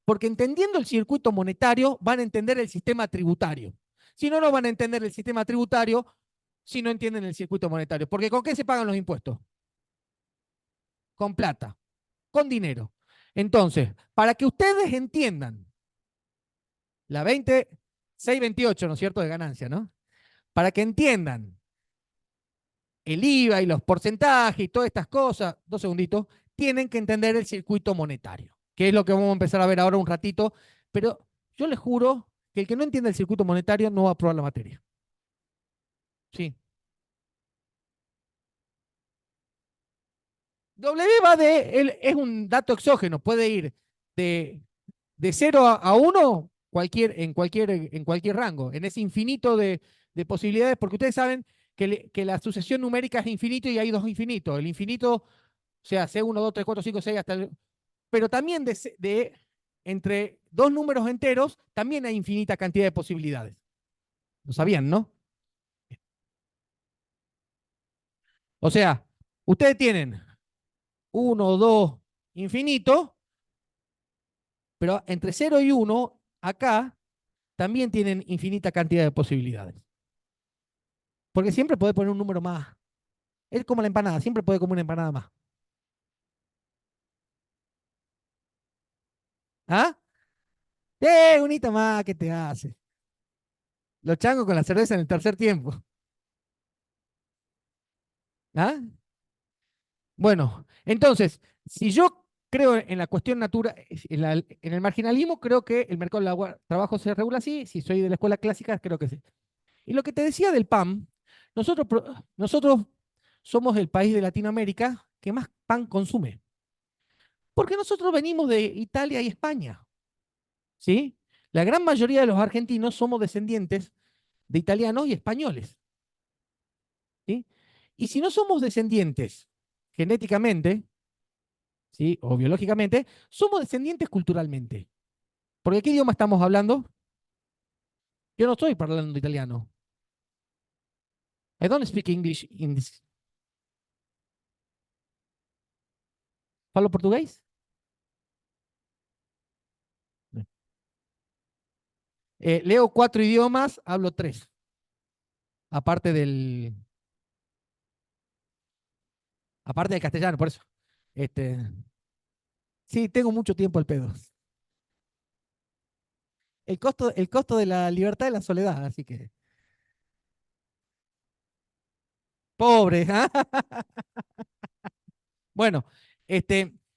S1: Porque entendiendo el circuito monetario van a entender el sistema tributario. Si no, no van a entender el sistema tributario si no entienden el circuito monetario. Porque ¿con qué se pagan los impuestos? Con plata, con dinero. Entonces, para que ustedes entiendan la 628, ¿no es cierto?, de ganancia, ¿no? Para que entiendan el IVA y los porcentajes y todas estas cosas, 2 segunditos, tienen que entender el circuito monetario, que es lo que vamos a empezar a ver ahora un ratito, pero yo les juro que el que no entiende el circuito monetario no va a aprobar la materia. Sí. W es un dato exógeno, puede ir de, de 0 a 1 en cualquier rango, en ese infinito de posibilidades, porque ustedes saben que la sucesión numérica es infinito y hay dos infinitos. El infinito, o sea, C1, 2, 3, 4, 5, 6, hasta pero también entre dos números enteros, también hay infinita cantidad de posibilidades. Lo sabían, ¿no? O sea, ustedes tienen 1, 2, infinito, pero entre 0 y 1, acá, también tienen infinita cantidad de posibilidades. Porque siempre puede poner un número más. Es como la empanada, siempre puede comer una empanada más. ¿Ah? Unita más, ¿qué te hace? Los changos con la cerveza en el tercer tiempo. ¿Ah? Bueno, entonces, si yo creo en la cuestión natural, en el marginalismo, creo que el mercado del trabajo se regula así. Si soy de la escuela clásica, creo que sí. Y lo que te decía del pan, nosotros somos el país de Latinoamérica que más pan consume. Porque nosotros venimos de Italia y España. ¿Sí? La gran mayoría de los argentinos somos descendientes de italianos y españoles. ¿Sí? Y si no somos descendientes genéticamente, ¿sí?, o biológicamente, somos descendientes culturalmente. ¿Porque qué idioma estamos hablando? Yo no estoy hablando italiano. I don't speak English in this. ¿Hablo portugués? Leo 4 idiomas, hablo 3. Aparte aparte del castellano, por eso. Este, sí, tengo mucho tiempo al pedo. El costo de la libertad es la soledad, así que. Pobre. ¿Ah? Bueno,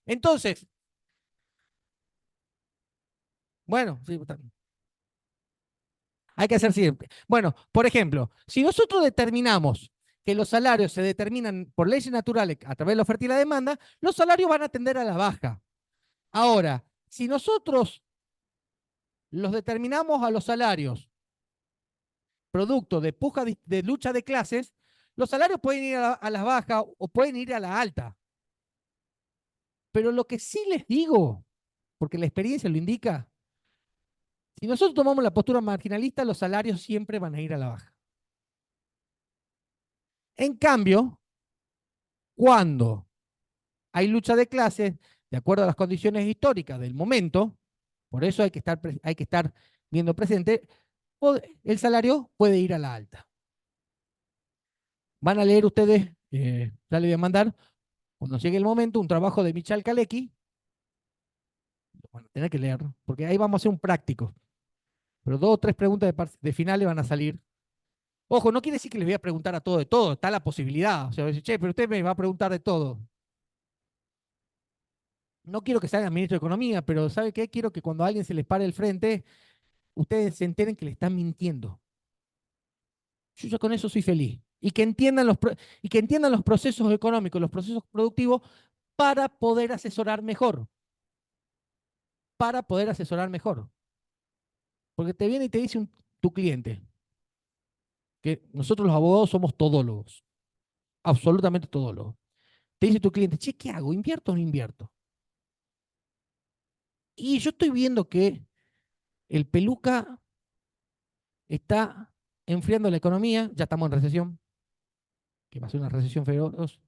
S1: entonces, bueno, sí, hay que hacer siempre. Bueno, por ejemplo, si nosotros determinamos que los salarios se determinan por leyes naturales a través de la oferta y la demanda, los salarios van a tender a la baja. Ahora, si nosotros los determinamos a los salarios producto de puja de lucha de clases, los salarios pueden ir a la baja o pueden ir a la alta. Pero lo que sí les digo, porque la experiencia lo indica, si nosotros tomamos la postura marginalista, los salarios siempre van a ir a la baja. En cambio, cuando hay lucha de clases, de acuerdo a las condiciones históricas del momento, por eso hay que estar viendo presente, el salario puede ir a la alta. Van a leer ustedes, ya les voy a mandar, cuando llegue el momento, un trabajo de Michal Kalecki, lo van a tener que leer, porque ahí vamos a hacer un práctico. Pero 2 o 3 preguntas de finales van a salir. Ojo, no quiere decir que les voy a preguntar a todo de todo, está la posibilidad. O sea, che, pero usted me va a preguntar de todo. no quiero que salga ministro de Economía, pero ¿sabe qué? Quiero que cuando a alguien se les pare el frente, ustedes se enteren que le están mintiendo. Yo ya con eso soy feliz. Y que entiendan los procesos económicos, los procesos productivos, para poder asesorar mejor. Para poder asesorar mejor. Porque te viene y te dice tu cliente, que nosotros los abogados somos todólogos, absolutamente todólogos. Te dice tu cliente, che, ¿qué hago? ¿Invierto o no invierto? Y yo estoy viendo que el peluca está enfriando la economía, ya estamos en recesión, que va a ser una recesión feroz,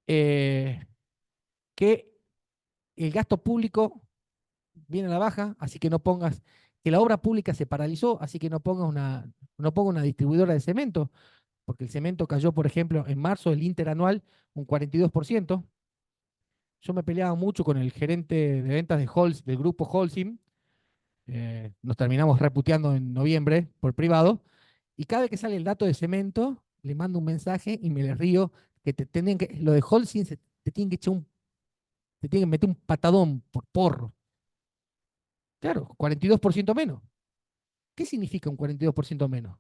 S1: eh, que el gasto público viene a la baja, así que no pongas, que la obra pública se paralizó, así que no ponga una distribuidora de cemento, porque el cemento cayó, por ejemplo, en marzo, el interanual, un 42%. Yo me peleaba mucho con el gerente de ventas del grupo Holcim, nos terminamos reputeando en noviembre por privado, y cada vez que sale el dato de cemento, le mando un mensaje y me le río que lo de Holcim te tienen que echar te tienen que meter un patadón por porro. Claro, 42% menos. ¿Qué significa un 42% menos?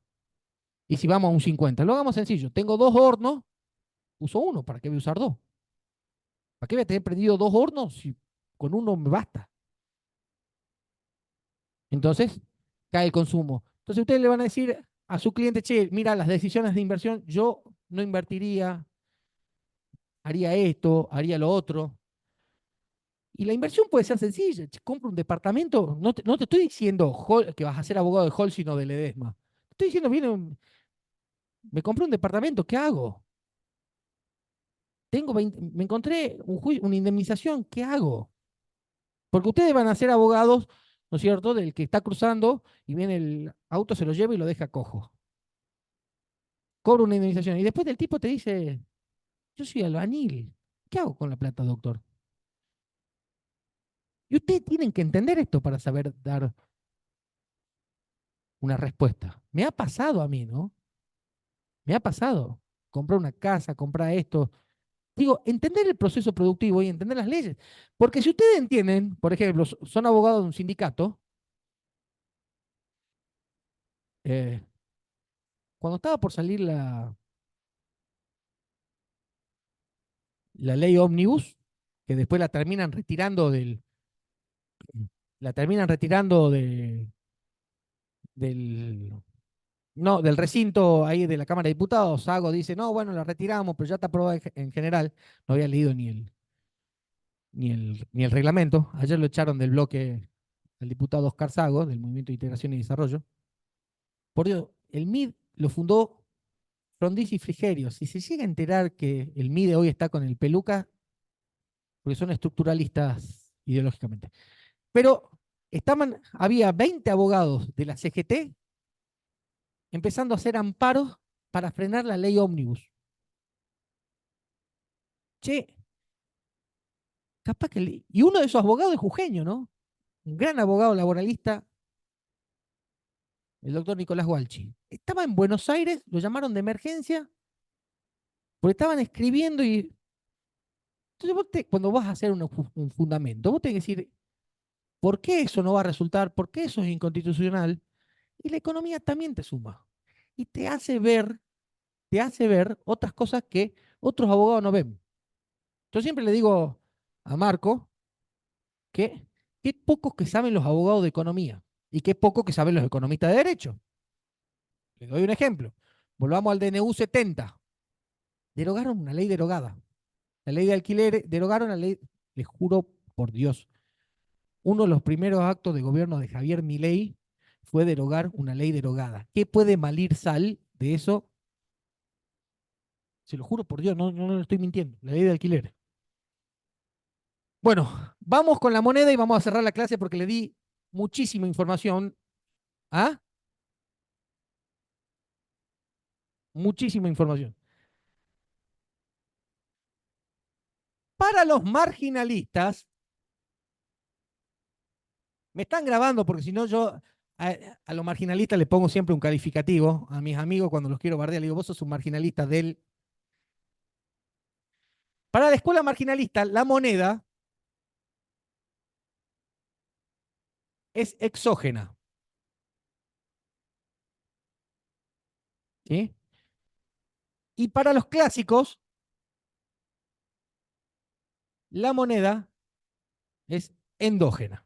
S1: Y si vamos a un 50, lo hagamos sencillo. Tengo dos hornos, uso uno, ¿para qué voy a usar dos? ¿Para qué voy a tener prendido dos hornos si con uno me basta? Entonces, cae el consumo. Entonces, ustedes le van a decir a su cliente, che, mira, las decisiones de inversión, yo no invertiría, haría esto, haría lo otro. Y la inversión puede ser sencilla. Che, compra un departamento. No te estoy diciendo que vas a ser abogado de Hall, sino de Ledesma. Estoy diciendo, viene, me compré un departamento, ¿qué hago? Me encontré una indemnización, ¿qué hago? Porque ustedes van a ser abogados, ¿no es cierto?, del que está cruzando y viene el auto, se lo lleva y lo deja cojo. Cobra una indemnización. Y después del tipo te dice, yo soy albañil, ¿qué hago con la plata, doctor? Y ustedes tienen que entender esto para saber dar una respuesta. Me ha pasado a mí, ¿no? Me ha pasado. Comprar una casa, comprar esto. Digo, entender el proceso productivo y entender las leyes. Porque si ustedes entienden, por ejemplo, son abogados de un sindicato, eh, cuando estaba por salir la ley ómnibus, que después la terminan retirando del, no, del recinto ahí de la Cámara de Diputados. Sago dice, no, bueno, la retiramos, pero ya está aprobada en general. No había leído ni el reglamento. Ayer lo echaron del bloque al diputado Oscar Sago, del Movimiento de Integración y Desarrollo. Por Dios, el MID lo fundó Frondizi y Frigerio. Si se llega a enterar que el MIDE hoy está con el Peluca, porque son estructuralistas ideológicamente. Pero había 20 abogados de la CGT empezando a hacer amparos para frenar la ley ómnibus. Che, capaz que... Y uno de esos abogados es jujeño, ¿no? Un gran abogado laboralista, el doctor Nicolás Gualchi. Estaba en Buenos Aires, lo llamaron de emergencia, porque estaban escribiendo y... Entonces cuando vas a hacer un fundamento, vos tenés que decir, ¿por qué eso no va a resultar? ¿Por qué eso es inconstitucional? Y la economía también te suma. Y te hace ver otras cosas que otros abogados no ven. Yo siempre le digo a Marco que qué pocos que saben los abogados de economía y qué poco que saben los economistas de derecho. Le doy un ejemplo. Volvamos al DNU 70. Derogaron una ley derogada. La ley de alquiler, derogaron la ley, les juro por Dios, uno de los primeros actos de gobierno de Javier Milei fue derogar una ley derogada. ¿Qué puede malir sal de eso? Se lo juro por Dios, no lo estoy mintiendo. La ley de alquiler. Bueno, vamos con la moneda y vamos a cerrar la clase porque le di muchísima información. ¿Ah? Muchísima información. Para los marginalistas, me están grabando porque si no yo a los marginalistas le pongo siempre un calificativo. A mis amigos cuando los quiero bardear, le digo, vos sos un marginalista del... Para la escuela marginalista, la moneda es exógena. ¿Sí? Y para los clásicos, la moneda es endógena.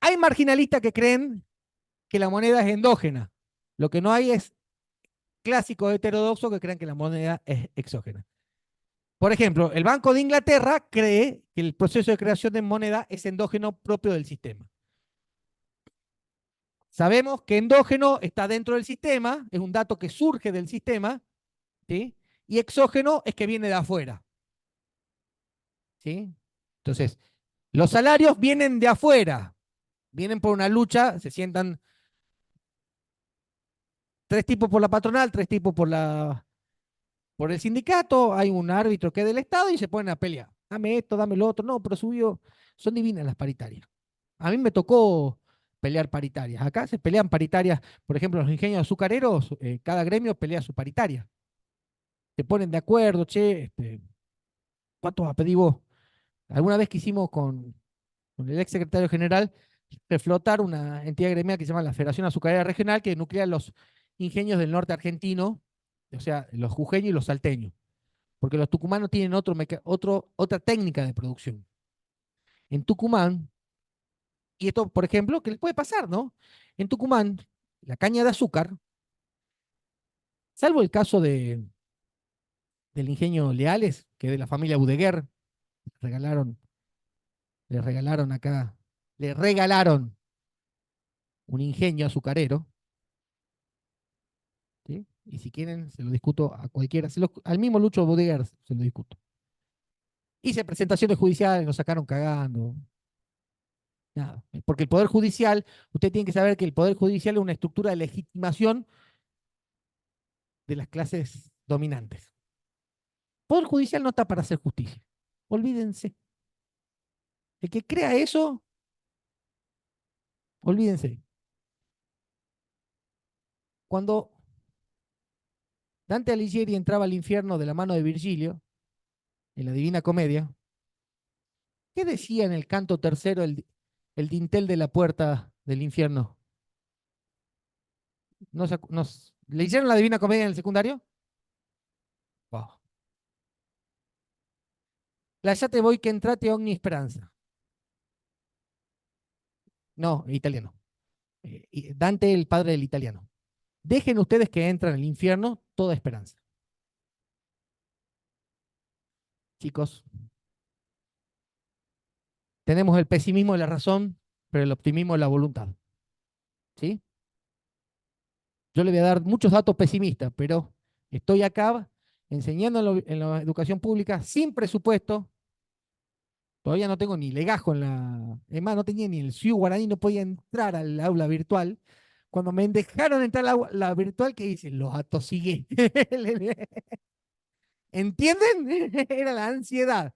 S1: Hay marginalistas que creen que la moneda es endógena. Lo que no hay es clásicos heterodoxos que crean que la moneda es exógena. Por ejemplo, el Banco de Inglaterra cree que el proceso de creación de moneda es endógeno propio del sistema. Sabemos que endógeno está dentro del sistema, es un dato que surge del sistema, ¿sí? Y exógeno es que viene de afuera. ¿Sí? Entonces, los salarios vienen de afuera, vienen por una lucha, se sientan tres tipos por la patronal, tres tipos por el sindicato, hay un árbitro que es del Estado y se ponen a pelear. Dame esto, dame lo otro, no, pero subió. Son divinas las paritarias. A mí me tocó pelear paritarias. Acá se pelean paritarias, por ejemplo, los ingenios azucareros, cada gremio pelea su paritaria. Se ponen de acuerdo, che, ¿cuánto vas a pedir vos? Alguna vez quisimos con el ex secretario general reflotar una entidad gremial que se llama la Federación Azucarera Regional, que nuclea los ingenios del norte argentino, o sea, los jujeños y los salteños, porque los tucumanos tienen otra técnica de producción. En Tucumán, y esto, por ejemplo, ¿qué les puede pasar, no? En Tucumán, la caña de azúcar, salvo el caso del ingenio Leales, que es de la familia Budeguer, regalaron, le regalaron acá, le regalaron un ingenio azucarero, ¿sí? Y si quieren, se lo discuto a cualquiera, al mismo Lucho Budeguer se lo discuto. Hice presentaciones judiciales, nos sacaron cagando. Nada. Porque el Poder Judicial, usted tiene que saber que el Poder Judicial es una estructura de legitimación de las clases dominantes. El Poder Judicial no está para hacer justicia. Olvídense. El que crea eso, olvídense. Cuando Dante Alighieri entraba al infierno de la mano de Virgilio, en la Divina Comedia, ¿qué decía en el canto tercero el dintel de la puerta del infierno? ¿Le hicieron la Divina Comedia en el secundario? Wow. Lasciate voi che entrate ogni speranza. No, italiano. Dante, el padre del italiano. Dejen ustedes que entran al infierno toda esperanza. Chicos, tenemos el pesimismo de la razón, pero el optimismo de la voluntad. ¿Sí? Yo le voy a dar muchos datos pesimistas, pero estoy acá enseñando en la educación pública sin presupuesto. Todavía no tengo ni legajo en la. Es más, no tenía ni el CIU guaraní, no podía entrar al aula virtual. Cuando me dejaron entrar a la virtual, ¿qué dicen? Los atosigué. ¿Entienden? Era la ansiedad.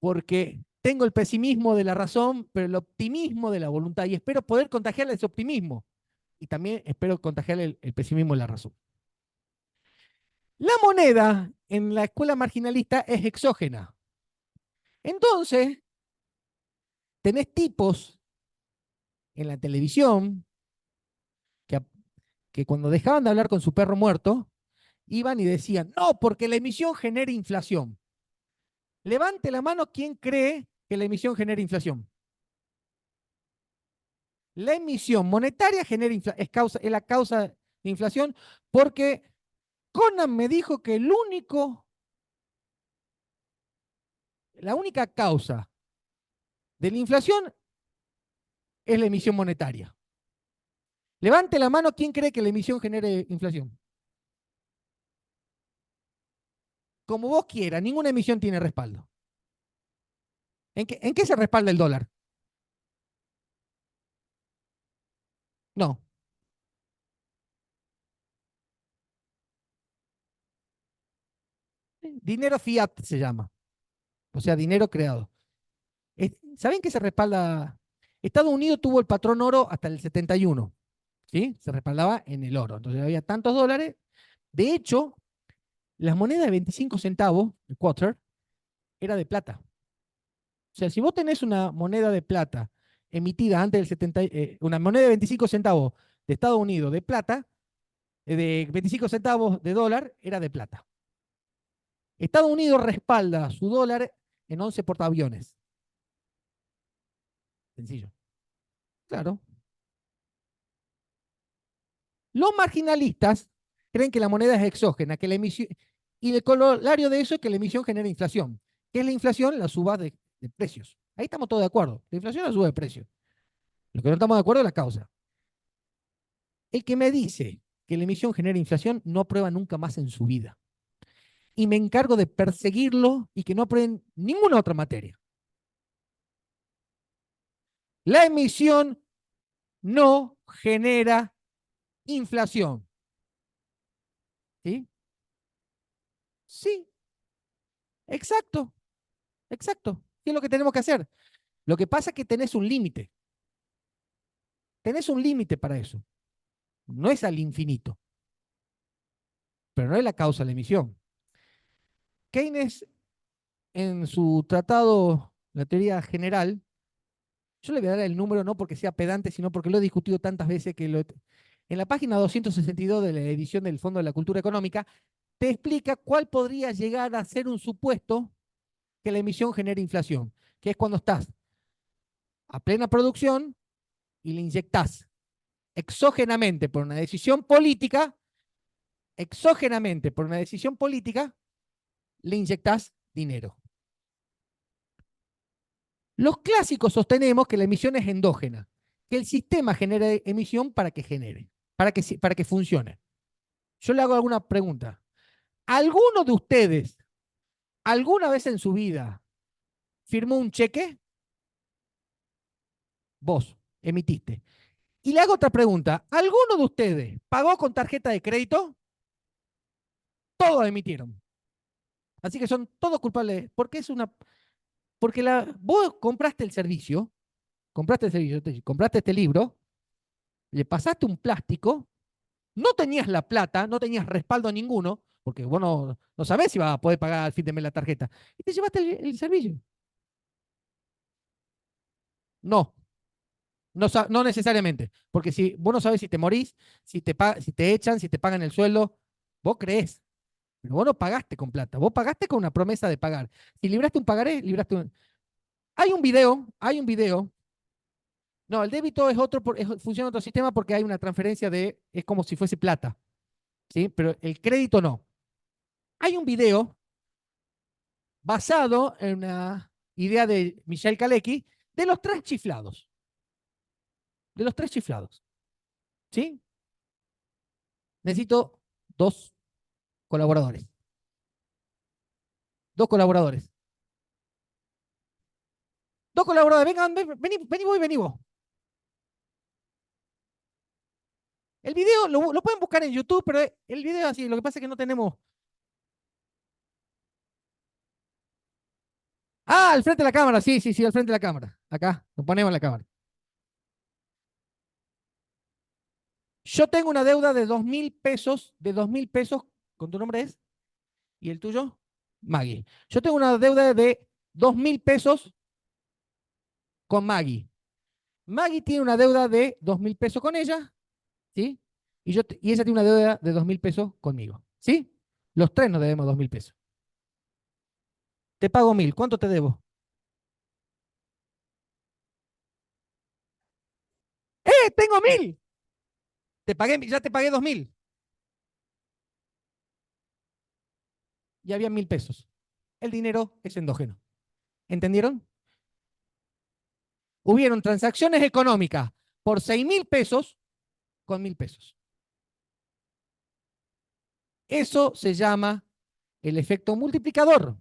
S1: Porque tengo el pesimismo de la razón, pero el optimismo de la voluntad. Y espero poder contagiarle ese optimismo. Y también espero contagiarle el pesimismo de la razón. La moneda en la escuela marginalista es exógena. Entonces, tenés tipos en la televisión que, que cuando dejaban de hablar con su perro muerto, iban y decían, no, porque la emisión genera inflación. Levante la mano quien cree que la emisión genera inflación. La emisión monetaria es la causa de inflación porque Conan me dijo que la única causa de la inflación es la emisión monetaria. Levante la mano quien cree que la emisión genere inflación. Como vos quieras, ninguna emisión tiene respaldo. ¿En qué se respalda el dólar? No. Dinero fiat se llama. O sea, dinero creado. ¿Saben qué se respalda? Estados Unidos tuvo el patrón oro hasta el 71. ¿Sí? Se respaldaba en el oro. Entonces había tantos dólares, De hecho, las monedas de 25 centavos, el quarter, era de plata. O sea, si vos tenés una moneda de plata emitida antes del 70, una moneda de 25 centavos de Estados Unidos de plata, de 25 centavos de dólar, era de plata. Estados Unidos respalda su dólar en 11 portaaviones. Sencillo. Claro. Los marginalistas creen que la moneda es exógena, que la emisión, y el corolario de eso es que la emisión genera inflación. ¿Qué es la inflación? La suba de precios. Ahí estamos todos de acuerdo. La inflación es la suba de precios. Lo que no estamos de acuerdo es la causa. El que me dice que la emisión genera inflación no aprueba nunca más en su vida. Y me encargo de perseguirlo y que no aprueben ninguna otra materia. La emisión no genera inflación. ¿Sí? Sí, exacto, exacto. ¿Qué es lo que tenemos que hacer? Lo que pasa es que tenés un límite. Tenés un límite para eso. No es al infinito, pero no es la causa de la emisión. Keynes, en su tratado, la teoría general, yo le voy a dar el número no porque sea pedante, sino porque lo he discutido tantas veces que en la página 262 de la edición del Fondo de la Cultura Económica, te explica cuál podría llegar a ser un supuesto que la emisión genere inflación, que es cuando estás a plena producción y le inyectás exógenamente por una decisión política, exógenamente por una decisión política, le inyectás dinero. Los clásicos sostenemos que la emisión es endógena, que el sistema genera emisión para que genere, para que funcione. Yo le hago alguna pregunta. ¿Alguno de ustedes alguna vez en su vida firmó un cheque? Vos emitiste. Y le hago otra pregunta. ¿Alguno de ustedes pagó con tarjeta de crédito? Todos emitieron. Así que son todos culpables. Porque es una. Porque vos compraste el servicio, compraste este libro, le pasaste un plástico, no tenías la plata, no tenías respaldo ninguno, porque vos no sabés si vas a poder pagar al fin de mes la tarjeta. Y te llevaste el servicio. No, no necesariamente. Porque si vos no sabés si te morís, si te echan, si te pagan el sueldo, vos creés. Pero vos no pagaste con plata, vos pagaste con una promesa de pagar. Si libraste un pagaré, libraste un. Hay un video. No, el débito es otro, funciona otro sistema porque hay una transferencia es como si fuese plata, ¿sí? Pero el crédito no. Hay un video basado en una idea de Michel Kalecki de los tres chiflados. De los tres chiflados, ¿sí? Necesito dos colaboradores. Dos colaboradores. Dos colaboradores, vengan, vení vos. El video lo pueden buscar en YouTube, pero el video es así. Lo que pasa es que no tenemos. Ah, al frente de la cámara, sí, sí, sí, al frente de la cámara. Acá, lo ponemos en la cámara. Yo tengo una deuda de 2.000 pesos, ¿con tu nombre es? ¿Y el tuyo? Maggie. Yo tengo una deuda de 2.000 pesos con Maggie. Maggie tiene una deuda de 2.000 pesos con ella, ¿sí? Y ella tiene una deuda de 2.000 pesos conmigo, ¿sí? Los tres nos debemos 2.000 pesos. Te pago 1.000, ¿cuánto te debo? Tengo 1.000. Ya te pagué 2.000. Y había 1.000 pesos. El dinero es endógeno. ¿Entendieron? Hubieron transacciones económicas por 6.000 pesos con 1.000 pesos. Eso se llama el efecto multiplicador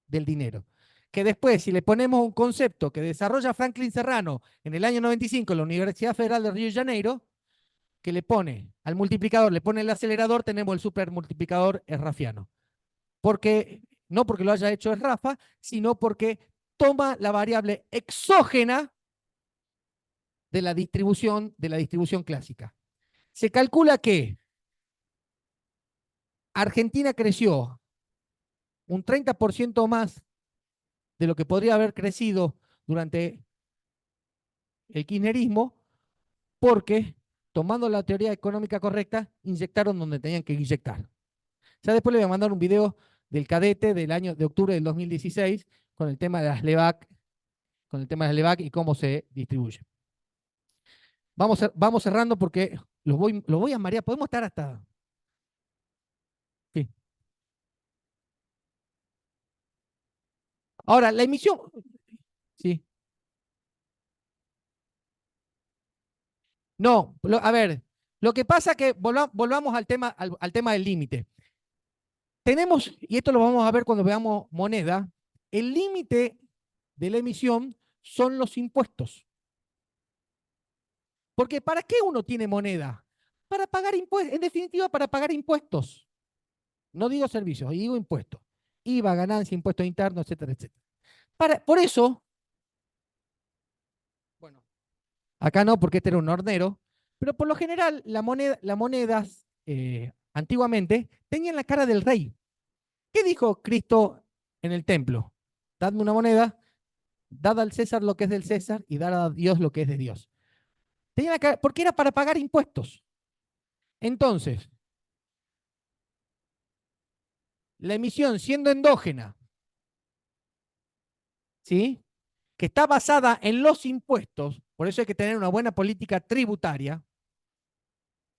S1: del dinero. Que después, si le ponemos un concepto que desarrolla Franklin Serrano en el año 95 en la Universidad Federal de Río de Janeiro, que le pone al multiplicador, le pone el acelerador, tenemos el supermultiplicador errafiano. No porque lo haya hecho Rafa, sino porque toma la variable exógena de la distribución clásica. Se calcula que Argentina creció un 30% más de lo que podría haber crecido durante el kirchnerismo, porque, tomando la teoría económica correcta, inyectaron donde tenían que inyectar. Ya después le voy a mandar un video del cadete del año de octubre del 2016 con el tema de las LEVAC, y cómo se distribuye. Vamos cerrando porque los voy a marear. Podemos estar hasta... Sí. Ahora, la emisión... Sí. No, a ver, lo que pasa es que volvamos al tema del límite. Tenemos, y esto lo vamos a ver cuando veamos moneda, el límite de la emisión son los impuestos. Porque ¿para qué uno tiene moneda? Para pagar impuestos, en definitiva, para pagar impuestos. No digo servicios, digo impuestos. IVA, ganancia, impuestos internos, etcétera, etcétera. Por eso, bueno, acá no, porque este era un hornero, pero por lo general las monedas antiguamente tenían la cara del rey. ¿Qué dijo Cristo en el templo? Dadme una moneda, dad al César lo que es del César y dad a Dios lo que es de Dios. Tenía la cara, porque era para pagar impuestos. Entonces, la emisión siendo endógena, ¿sí? Que está basada en los impuestos, por eso hay que tener una buena política tributaria,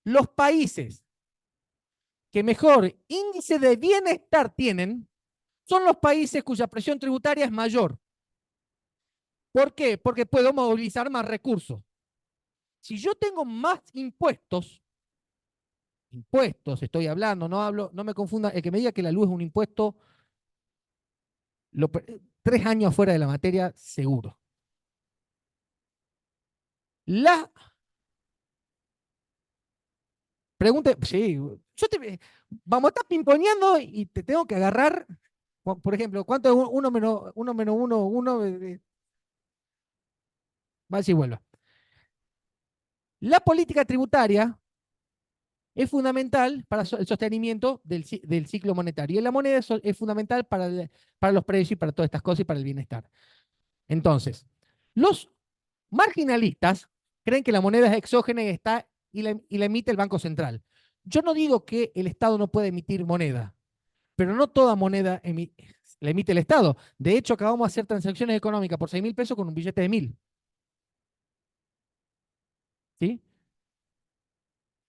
S1: los países que mejor índice de bienestar tienen son los países cuya presión tributaria es mayor. ¿Por qué? Porque puedo movilizar más recursos. Si yo tengo más impuestos estoy hablando, no me confunda, el que me diga que la luz es un impuesto, 3 años fuera de la materia, seguro. La pregunta, sí, vamos a estar pimponeando y te tengo que agarrar, por ejemplo, ¿cuánto es 1 menos 1 menos 1? 1, va y vuelva. La política tributaria es fundamental para el sostenimiento del ciclo monetario. Y la moneda es fundamental para los precios y para todas estas cosas y para el bienestar. Entonces, los marginalistas creen que la moneda es exógena y la emite el Banco Central. Yo no digo que el Estado no puede emitir moneda, pero no toda moneda la emite el Estado. De hecho, acabamos de hacer transacciones económicas por 6.000 pesos con un billete de 1.000. ¿Sí?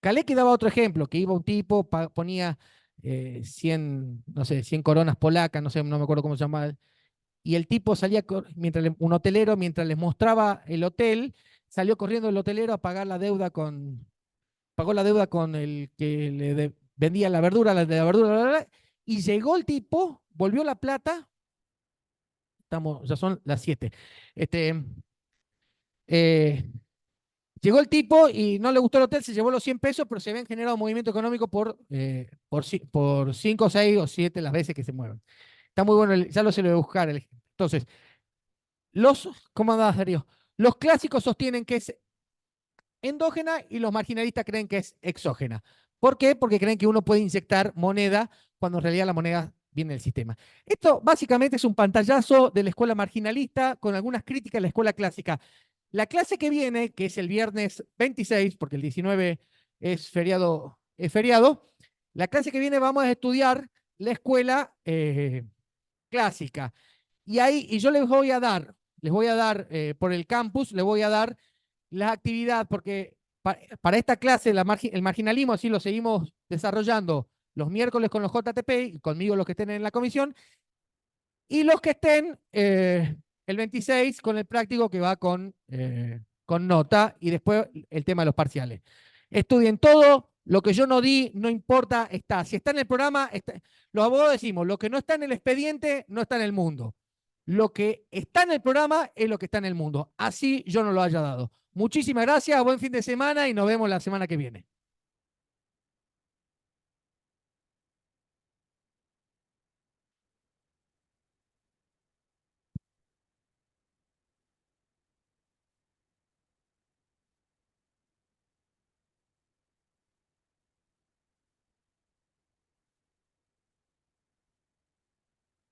S1: Calecki daba otro ejemplo, que iba un tipo, ponía 100, no sé, 100 coronas polacas, no sé, no me acuerdo cómo se llama, y el tipo salía, un hotelero, mientras les mostraba el hotel, salió corriendo el hotelero a pagar la deuda pagó la deuda con el que vendía la verdura, y llegó el tipo, volvió la plata, ya son las 7, eh, llegó el tipo y no le gustó el hotel, se llevó los 100 pesos, pero se habían generado movimiento económico por 5, 6 o 7 las veces que se mueven. Está muy bueno, ya lo se lo voy a buscar. Entonces, ¿cómo andás, Darío? Los clásicos sostienen que es endógena y los marginalistas creen que es exógena. ¿Por qué? Porque creen que uno puede inyectar moneda cuando en realidad la moneda viene del sistema. Esto básicamente es un pantallazo de la escuela marginalista con algunas críticas a la escuela clásica. La clase que viene, que es el viernes 26, porque el 19 es feriado, la clase que viene vamos a estudiar la escuela clásica. Y yo les voy a dar por el campus, les voy a dar la actividad, porque para esta clase el marginalismo así lo seguimos desarrollando los miércoles con los JTP y conmigo los que estén en la comisión, y los que estén el 26 con el práctico que va con nota, y después el tema de los parciales. Estudien todo, lo que yo no di, no importa, está. Si está en el programa, los abogados decimos, lo que no está en el expediente no está en el mundo. Lo que está en el programa es lo que está en el mundo. Así yo no lo haya dado. Muchísimas gracias, buen fin de semana y nos vemos la semana que viene.